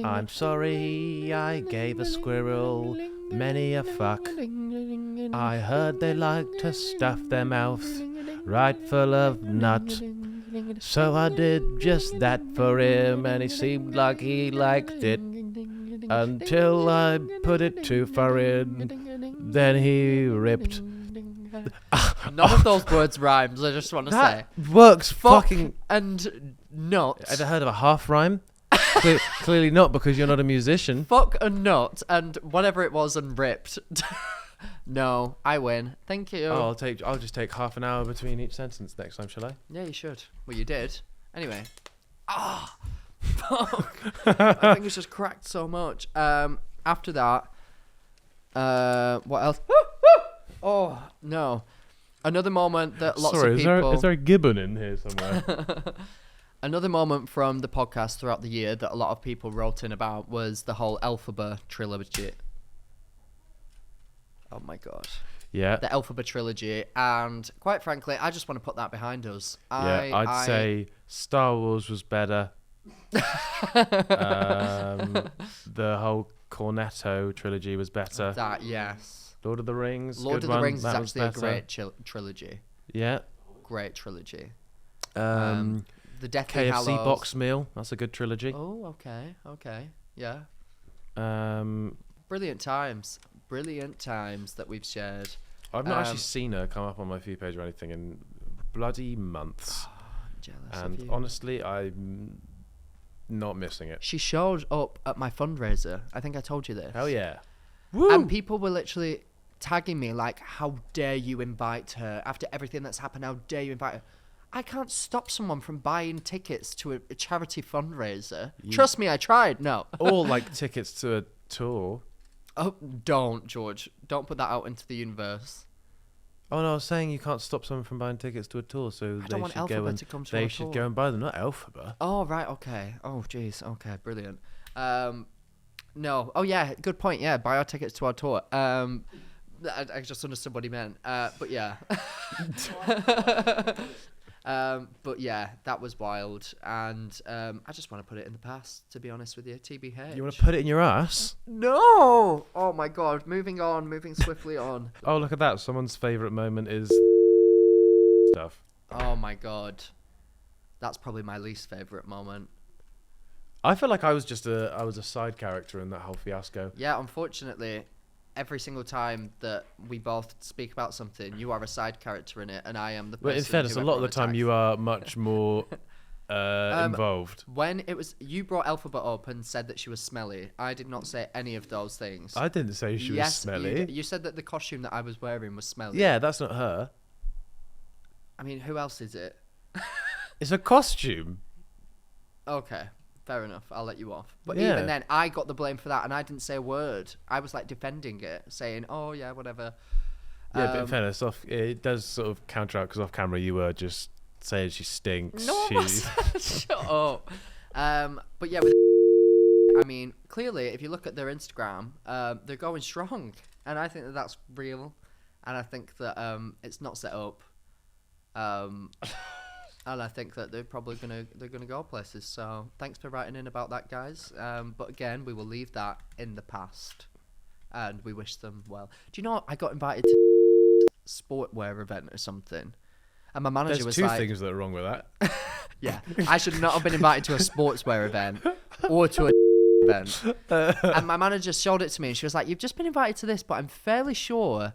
I'm sorry, I gave a squirrel many a fuck. I heard they like to stuff their mouth right full of nut. So I did just that for him, and he seemed like he liked it. Until I put it too far in, then he ripped. None of those words rhymes, I just want to say. That works Fuck fucking. and nut. Ever heard of a half rhyme? Clearly not, because you're not a musician. Fuck and nut and whatever it was and ripped. No, I win. Thank you. Oh, I'll just take half an hour between each sentence next time, shall I? Yeah, you should. Well, you did. Anyway. Ah, fuck. My fingers just cracked so much. After that, what else? Oh no, another moment that lots Sorry, of people. is there a gibbon in here somewhere? Another moment from the podcast throughout the year that a lot of people wrote in about was the whole Elphaba trilogy. Oh my god. Yeah. The Elphaba trilogy, and quite frankly, I just want to put that behind us. I'd say Star Wars was better. The whole Cornetto trilogy was better. That, yes. Lord of the Rings. Lord good of the one. Rings is That was actually a better. great trilogy. Yeah. Great trilogy. The Deathly KFC Hallows. box meal. That's a good trilogy. Oh, okay. Yeah. Um, Brilliant times that we've shared. I've not actually seen her come up on my feed page or anything in bloody months. I'm jealous And of you. honestly, I'm not missing it. She showed up at my fundraiser. I think I told you this. Hell yeah. And people were literally tagging me like, how dare you invite her? After everything that's happened, how dare you invite her? I can't stop someone from buying tickets to a charity fundraiser. Trust me, I tried. No. Or like tickets to a tour. Oh, don't, George. Don't put that out into the universe. Oh no, I was saying you can't stop someone from buying tickets to a tour, so I they don't want should go Elphaba and to come to they our should tour. go and buy them, not Elphaba. Oh, right, okay. Oh, jeez. Okay, brilliant. No. Oh, yeah, good point. Yeah, buy our tickets to our tour. I just understood what he meant. But yeah. But yeah, that was wild. And I just want to put it in the past, to be honest with you. TBH. You want to put it in your ass? No! Oh, my God. Moving swiftly on. Oh, look at that. Someone's favourite moment is stuff. Oh, my God. That's probably my least favourite moment. I feel like I was a side character in that whole fiasco. Yeah, unfortunately, every single time that we both speak about something, you are a side character in it, and I am the person. But in fairness, a lot of the time you are much more involved. When it was, you brought Elphaba up and said that she was smelly. I did not say any of those things. I didn't say she was smelly. You said that the costume that I was wearing was smelly. Yeah, that's not her. I mean, who else is it? It's a costume. Okay. Fair enough. I'll let you off. But Yeah. even then, I got the blame for that, and I didn't say a word. I was like defending it, saying, "Oh yeah, whatever." Yeah, but in fairness, it does sort of counter out because off camera you were just saying she stinks. No, I she... wasn't. Shut up. But yeah, with I mean, clearly, if you look at their Instagram, they're going strong, and I think that that's real, and I think that it's not set up. And I think that they're probably gonna go places. So thanks for writing in about that, guys. But again, we will leave that in the past, and we wish them well. Do you know I got invited to a sportwear event or something, and my manager There's was two like, things that are wrong with that. "Yeah, I should not have been invited to a sportswear event or to a event." And my manager showed it to me, and she was like, "You've just been invited to this, but I'm fairly sure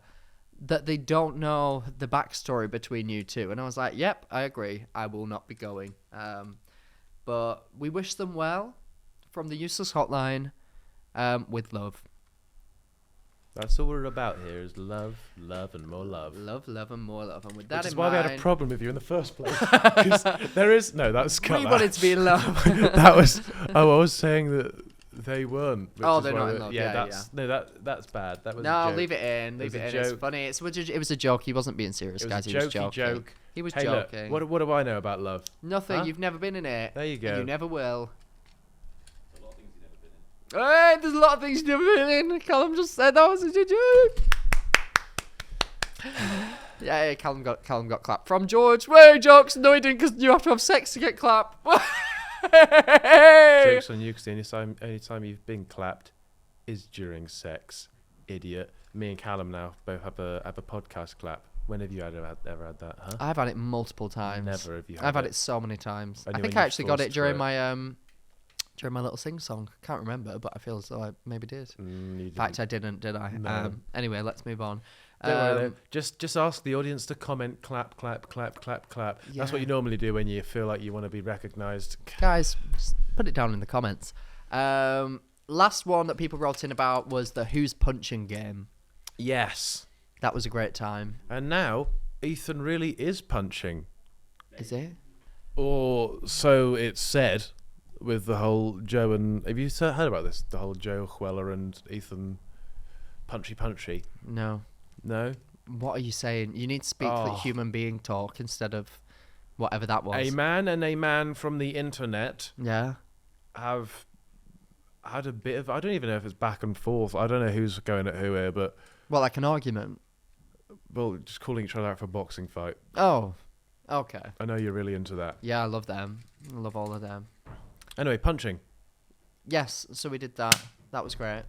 that they don't know the backstory between you two." And I was like, "Yep, I agree. I will not be going." But we wish them well from the Useless Hotline, with love. That's all we're about here is love, love, and more love. Love, love, and more love. And with that Which is in why mind, we had a problem with you in the first place. 'Cause there is no. That's cut. we that. wanted to be in love. That was. Oh, I was saying that they weren't. which Oh, is they're why not in we- love. Yeah, Yeah, that's no. That's bad. That was. No, a joke. leave it in. Leave was it a in. It's joke. funny. It was a joke. He wasn't being serious, It was guys. a He was jokey joking. joke. He was Hey, joking. look. What do I know about love? Nothing. Huh? You've never been in it. There you And go. you never will. A lot of things you've never been in. Hey, there's a lot of things you've never been in. Callum just said that was a joke. Yeah, Callum got clapped from George. Way jokes. No, he didn't, because you have to have sex to get clapped. Jokes on you, because the only time you've been clapped is during sex, idiot. Me and Callum now both have a podcast clap. When have you ever had that, huh? I've had it multiple times. Never have you had I've had it. it so many times. Only I when think I you actually got it forced during for my little sing song. Can't remember, but I feel as though I maybe did. You In fact, I didn't, did I? No. Anyway, let's move on. Don't worry, though. Just ask the audience to comment, clap, clap, clap, clap, clap. That's Yeah. what you normally do when you feel like you want to be recognised. Guys, just put it down in the comments. Last one that people wrote in about was the Who's Punching game. Yes. That was a great time. And now Ethan really is punching, Is it? or so it's said. With the whole Joe and have you heard about this? The whole Joe Weller and Ethan punchy. No. No. What are you saying? You need to speak like human being talk instead of whatever that was. A man and a man from the internet Yeah. have had a bit of, I don't even know if it's back and forth. I don't know who's going at who here, but Well, like an argument. well, just calling each other out for a boxing fight. Oh. Okay. I know you're really into that. Yeah, I love them. I love all of them. Anyway, punching. Yes, so we did that. That was great.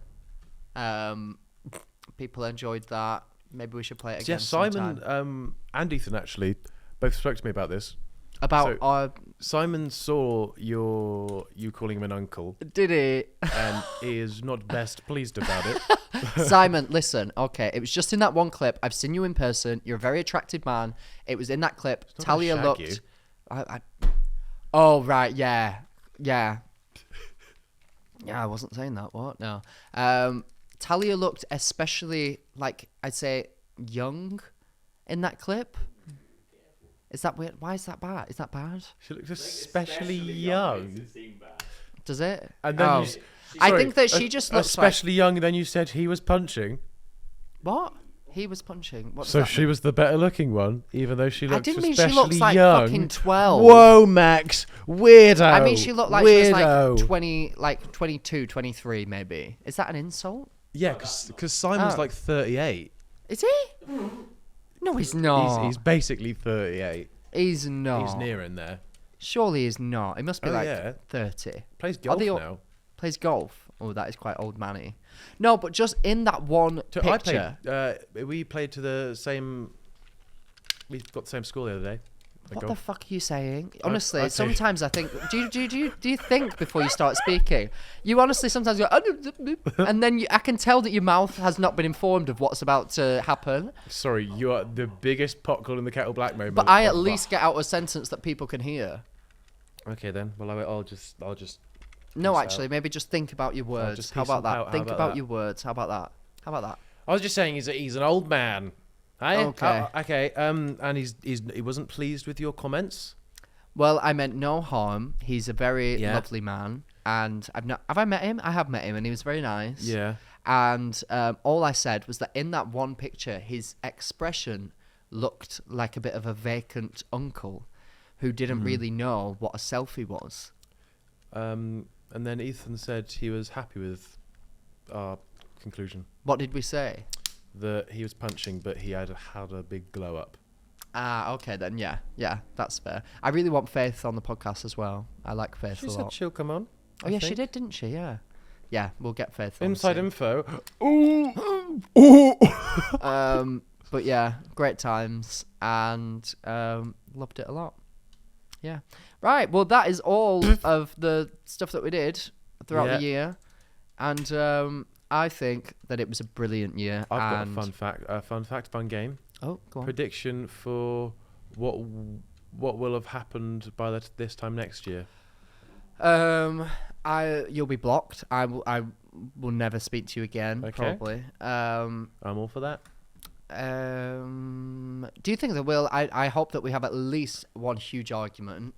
People enjoyed that. Maybe we should play it again. Yes, Simon sometime. and Ethan actually both spoke to me about this. About so- Simon saw you calling him an uncle, did it? and he is not best pleased about it. Simon, listen. Okay, it was just in that one clip. I've seen you in person. You're a very attractive man. It was in that clip. not Talia gonna shag looked. Oh right, yeah. Yeah, I wasn't saying that. What? No. Talia looked especially, like, I'd say, young in that clip. Is that weird? Why is that bad? Is that bad? She looks especially young. Makes it seem bad. Does it? And then Oh. I think that she just looks especially young. Then you said he was punching. What? He was punching. What does So that she mean? was the better looking one, even though she I looks didn't mean especially she looks like young. fucking 12. Whoa, Max, weirdo. I mean, she looked like weirdo. she was like 20, like 22, 23 maybe. Is that an insult? Yeah, because Simon's Oh. like 38. Is he? No, he's not. He's basically 38. He's not. He's near in there. Surely he's not. He must be Oh, like yeah. 30. Plays golf they all- now. Plays golf. Oh, that is quite old manny. No, but just in that one picture. We played to the same. We got the same school the other day. What the fuck are you saying? I Honestly, do. sometimes I think. Do you think before you start speaking? You honestly sometimes go, and then I can tell that your mouth has not been informed of what's about to happen. Sorry, you are the biggest pot calling the kettle black moment. But I at ever. least get out a sentence that people can hear. Okay then. Well, I'll just. No, Peace actually, maybe just think about your words. just How peace about and that? pout. How Think about about that? your words. How about that? How about that? I was just saying he's an old man. Hey? Okay. Okay. And he wasn't pleased with your comments. Well, I meant no harm. He's a very Yeah. lovely man, and have I met him? I have met him, and he was very nice. Yeah. And all I said was that in that one picture, his expression looked like a bit of a vacant uncle who didn't really know what a selfie was. And then Ethan said he was happy with our conclusion What did we say? that he was punching, but he had a big glow up. Okay then. Yeah, that's fair. I really want Faith on the podcast as well. I like Faith She a said lot. she'll come on. Oh yeah, she did, didn't she? Yeah. Yeah, we'll get Faith on Inside soon. info. Ooh. But yeah, great times and loved it a lot. Yeah. Right. Well, that is all of the stuff that we did throughout the year, and I think that it was a brilliant year. I've got a fun fact, fun game. Oh, go on. Prediction for what will have happened by this time next year. You'll be blocked. I will never speak to you again. Okay. Probably. I'm all for that. Do you think there will? I hope that we have at least one huge argument,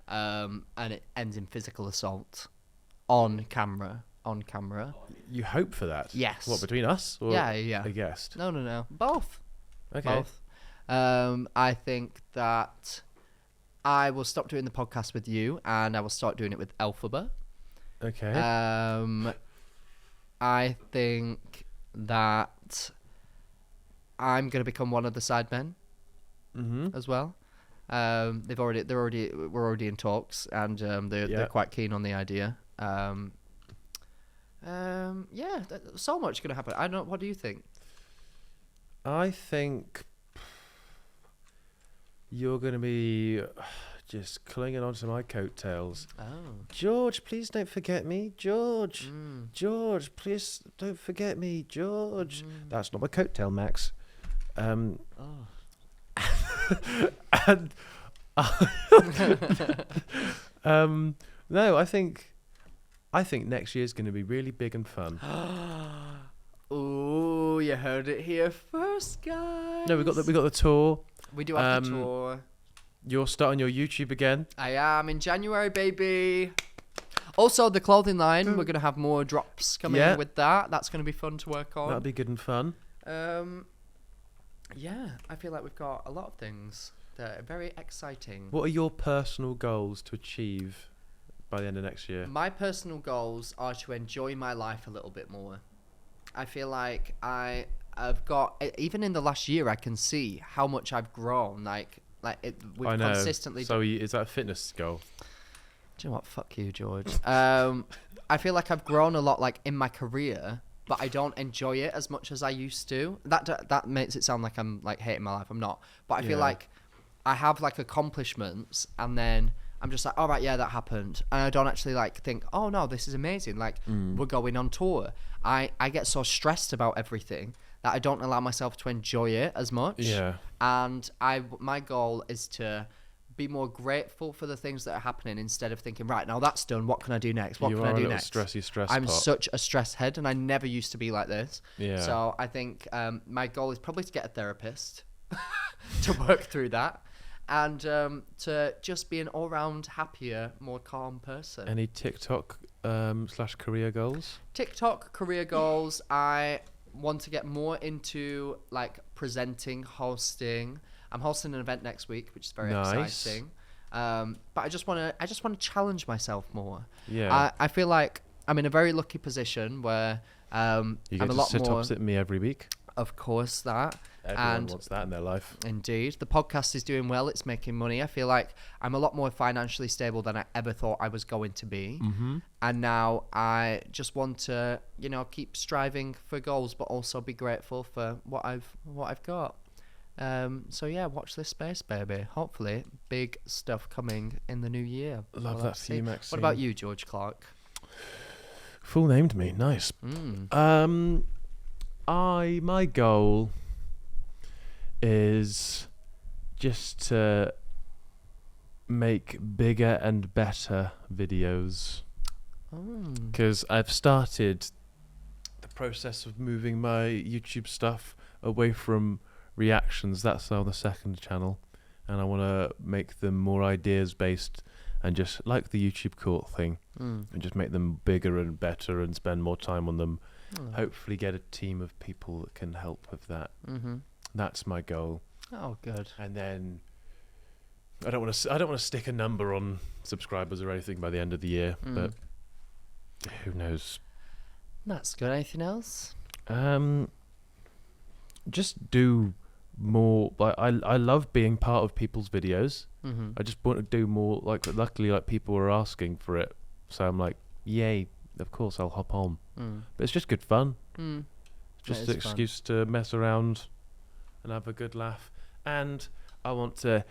and it ends in physical assault on camera. You hope for that? Yes. What, between us? Or Yeah. a guest? No. Both. Okay. Both. I think that I will stop doing the podcast with you, and I will start doing it with Elphaba. Okay. I think that I'm gonna become one of the sidemen as well. We're already in talks, and they're quite keen on the idea. So much gonna happen. I don't know. What do you think? I think you're going to be just clinging onto my coattails. Oh. George, please don't forget me. George. George, please don't forget me. George. That's not my coattail, Max. And no, I think next year's going to be really big and fun. Ooh, you heard it here first, guys. No, we got the tour. We do have the tour. You're starting your YouTube again. I am in January, baby. Also, the clothing line, we're going to have more drops coming with that. That's going to be fun to work on. That'll be good and fun. Yeah, I feel like we've got a lot of things that are very exciting. What are your personal goals to achieve by the end of next year? My personal goals are to enjoy my life a little bit more. I feel like I've got, even in the last year, I can see how much I've grown. We've I know. consistently. So is that a fitness goal? Do you know what? Fuck you, George. I feel like I've grown a lot, in my career, but I don't enjoy it as much as I used to. That makes it sound like I'm hating my life. I'm not. But I feel like I have accomplishments, and then I'm just all right, yeah, that happened, and I don't actually think, oh no, this is amazing. We're going on tour. I get so stressed about everything that I don't allow myself to enjoy it as much. Yeah. And my goal is to be more grateful for the things that are happening instead of thinking, right, now that's done, what can I do next? What can I do next? Stressy stress I'm pot. such a stress head, and I never used to be like this. Yeah. So I think my goal is probably to get a therapist to work through that, and to just be an all-round happier, more calm person. Any TikTok / career goals? TikTok career goals. I want to get more into presenting, hosting. I'm hosting an event next week, which is very exciting. But I just want to challenge myself more. Yeah. I feel like I'm in a very lucky position where you I'm get a to lot sit more. opposite me every week. Of course, that. Everyone wants that in their life. Indeed. The podcast is doing well. It's making money. I feel like I'm a lot more financially stable than I ever thought I was going to be. Mm-hmm. And now I just want to, keep striving for goals, but also be grateful for what I've got. So yeah, watch this space, baby. Hopefully, big stuff coming in the new year. Love that for you, Maxine. What about you, George Clarke? Full named me. Nice. My goal is just to make bigger and better videos, because I've started the process of moving my YouTube stuff away from reactions. That's on the second channel, and I want to make them more ideas based, and just like the YouTube court thing, and just make them bigger and better and spend more time on them. Hopefully get a team of people that can help with that. That's my goal. Oh, good. And then I don't want to stick a number on subscribers or anything by the end of the year, but who knows? That's good. Anything else? Just do more like I love being part of people's videos. Mm-hmm. I just want to do more. Like, luckily, like people were asking for it, so I'm like, yay! Of course, I'll hop on. But it's just good fun. It's just an excuse to mess around and have a good laugh. And I want to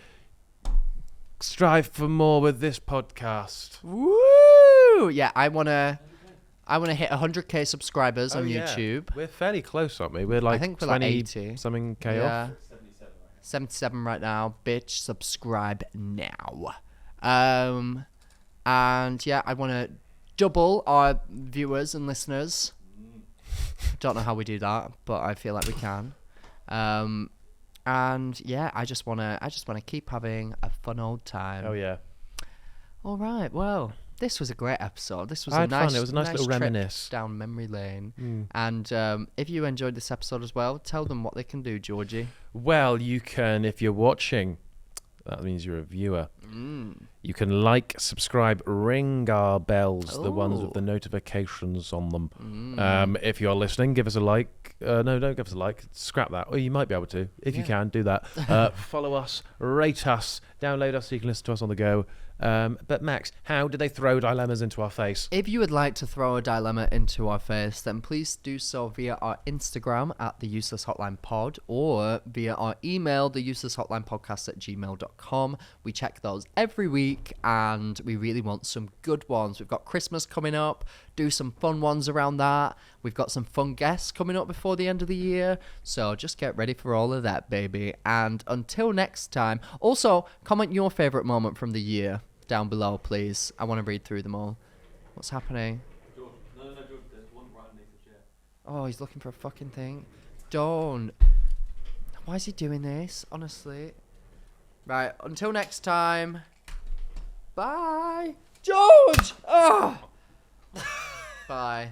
strive for more with this podcast. Woo! Yeah, I wanna hit 100k subscribers on YouTube. We're fairly close, aren't we? We're like I think we're 20 like 80 something K Yeah. off. 77 right now. Bitch, subscribe now. And yeah, I want to double our viewers and listeners. Don't know how we do that, but I feel like we can. And yeah, I just wanna keep having a fun old time. Oh yeah. All right. Well, this was a great episode. This was I a had nice, fun. It was a nice little trip reminisce down memory lane. And if you enjoyed this episode as well, tell them what they can do, Georgie. Well, you can, if you're watching, that means you're a viewer. You can like, subscribe, ring our bells, the ones with the notifications on them. If you're listening, give us a like. No, don't give us a like. Scrap that. Or you might be able to. If you can, do that. Follow us, rate us, download us so you can listen to us on the go. But Max, how do they throw dilemmas into our face? If you would like to throw a dilemma into our face, then please do so via our Instagram at the Useless Hotline Pod or via our email, theuselesshotlinepodcast@gmail.com. We check those every week and we really want some good ones. We've got Christmas coming up. Do some fun ones around that. We've got some fun guests coming up before the end of the year. So just get ready for all of that, baby. And until next time, also comment your favourite moment from the year down below, please. I want to read through them all. What's happening? George, no, George, there's one right underneath the chair. Oh, he's looking for a fucking thing. Don't. Why is he doing this? Honestly. Right, until next time. Bye. George! Oh! Bye.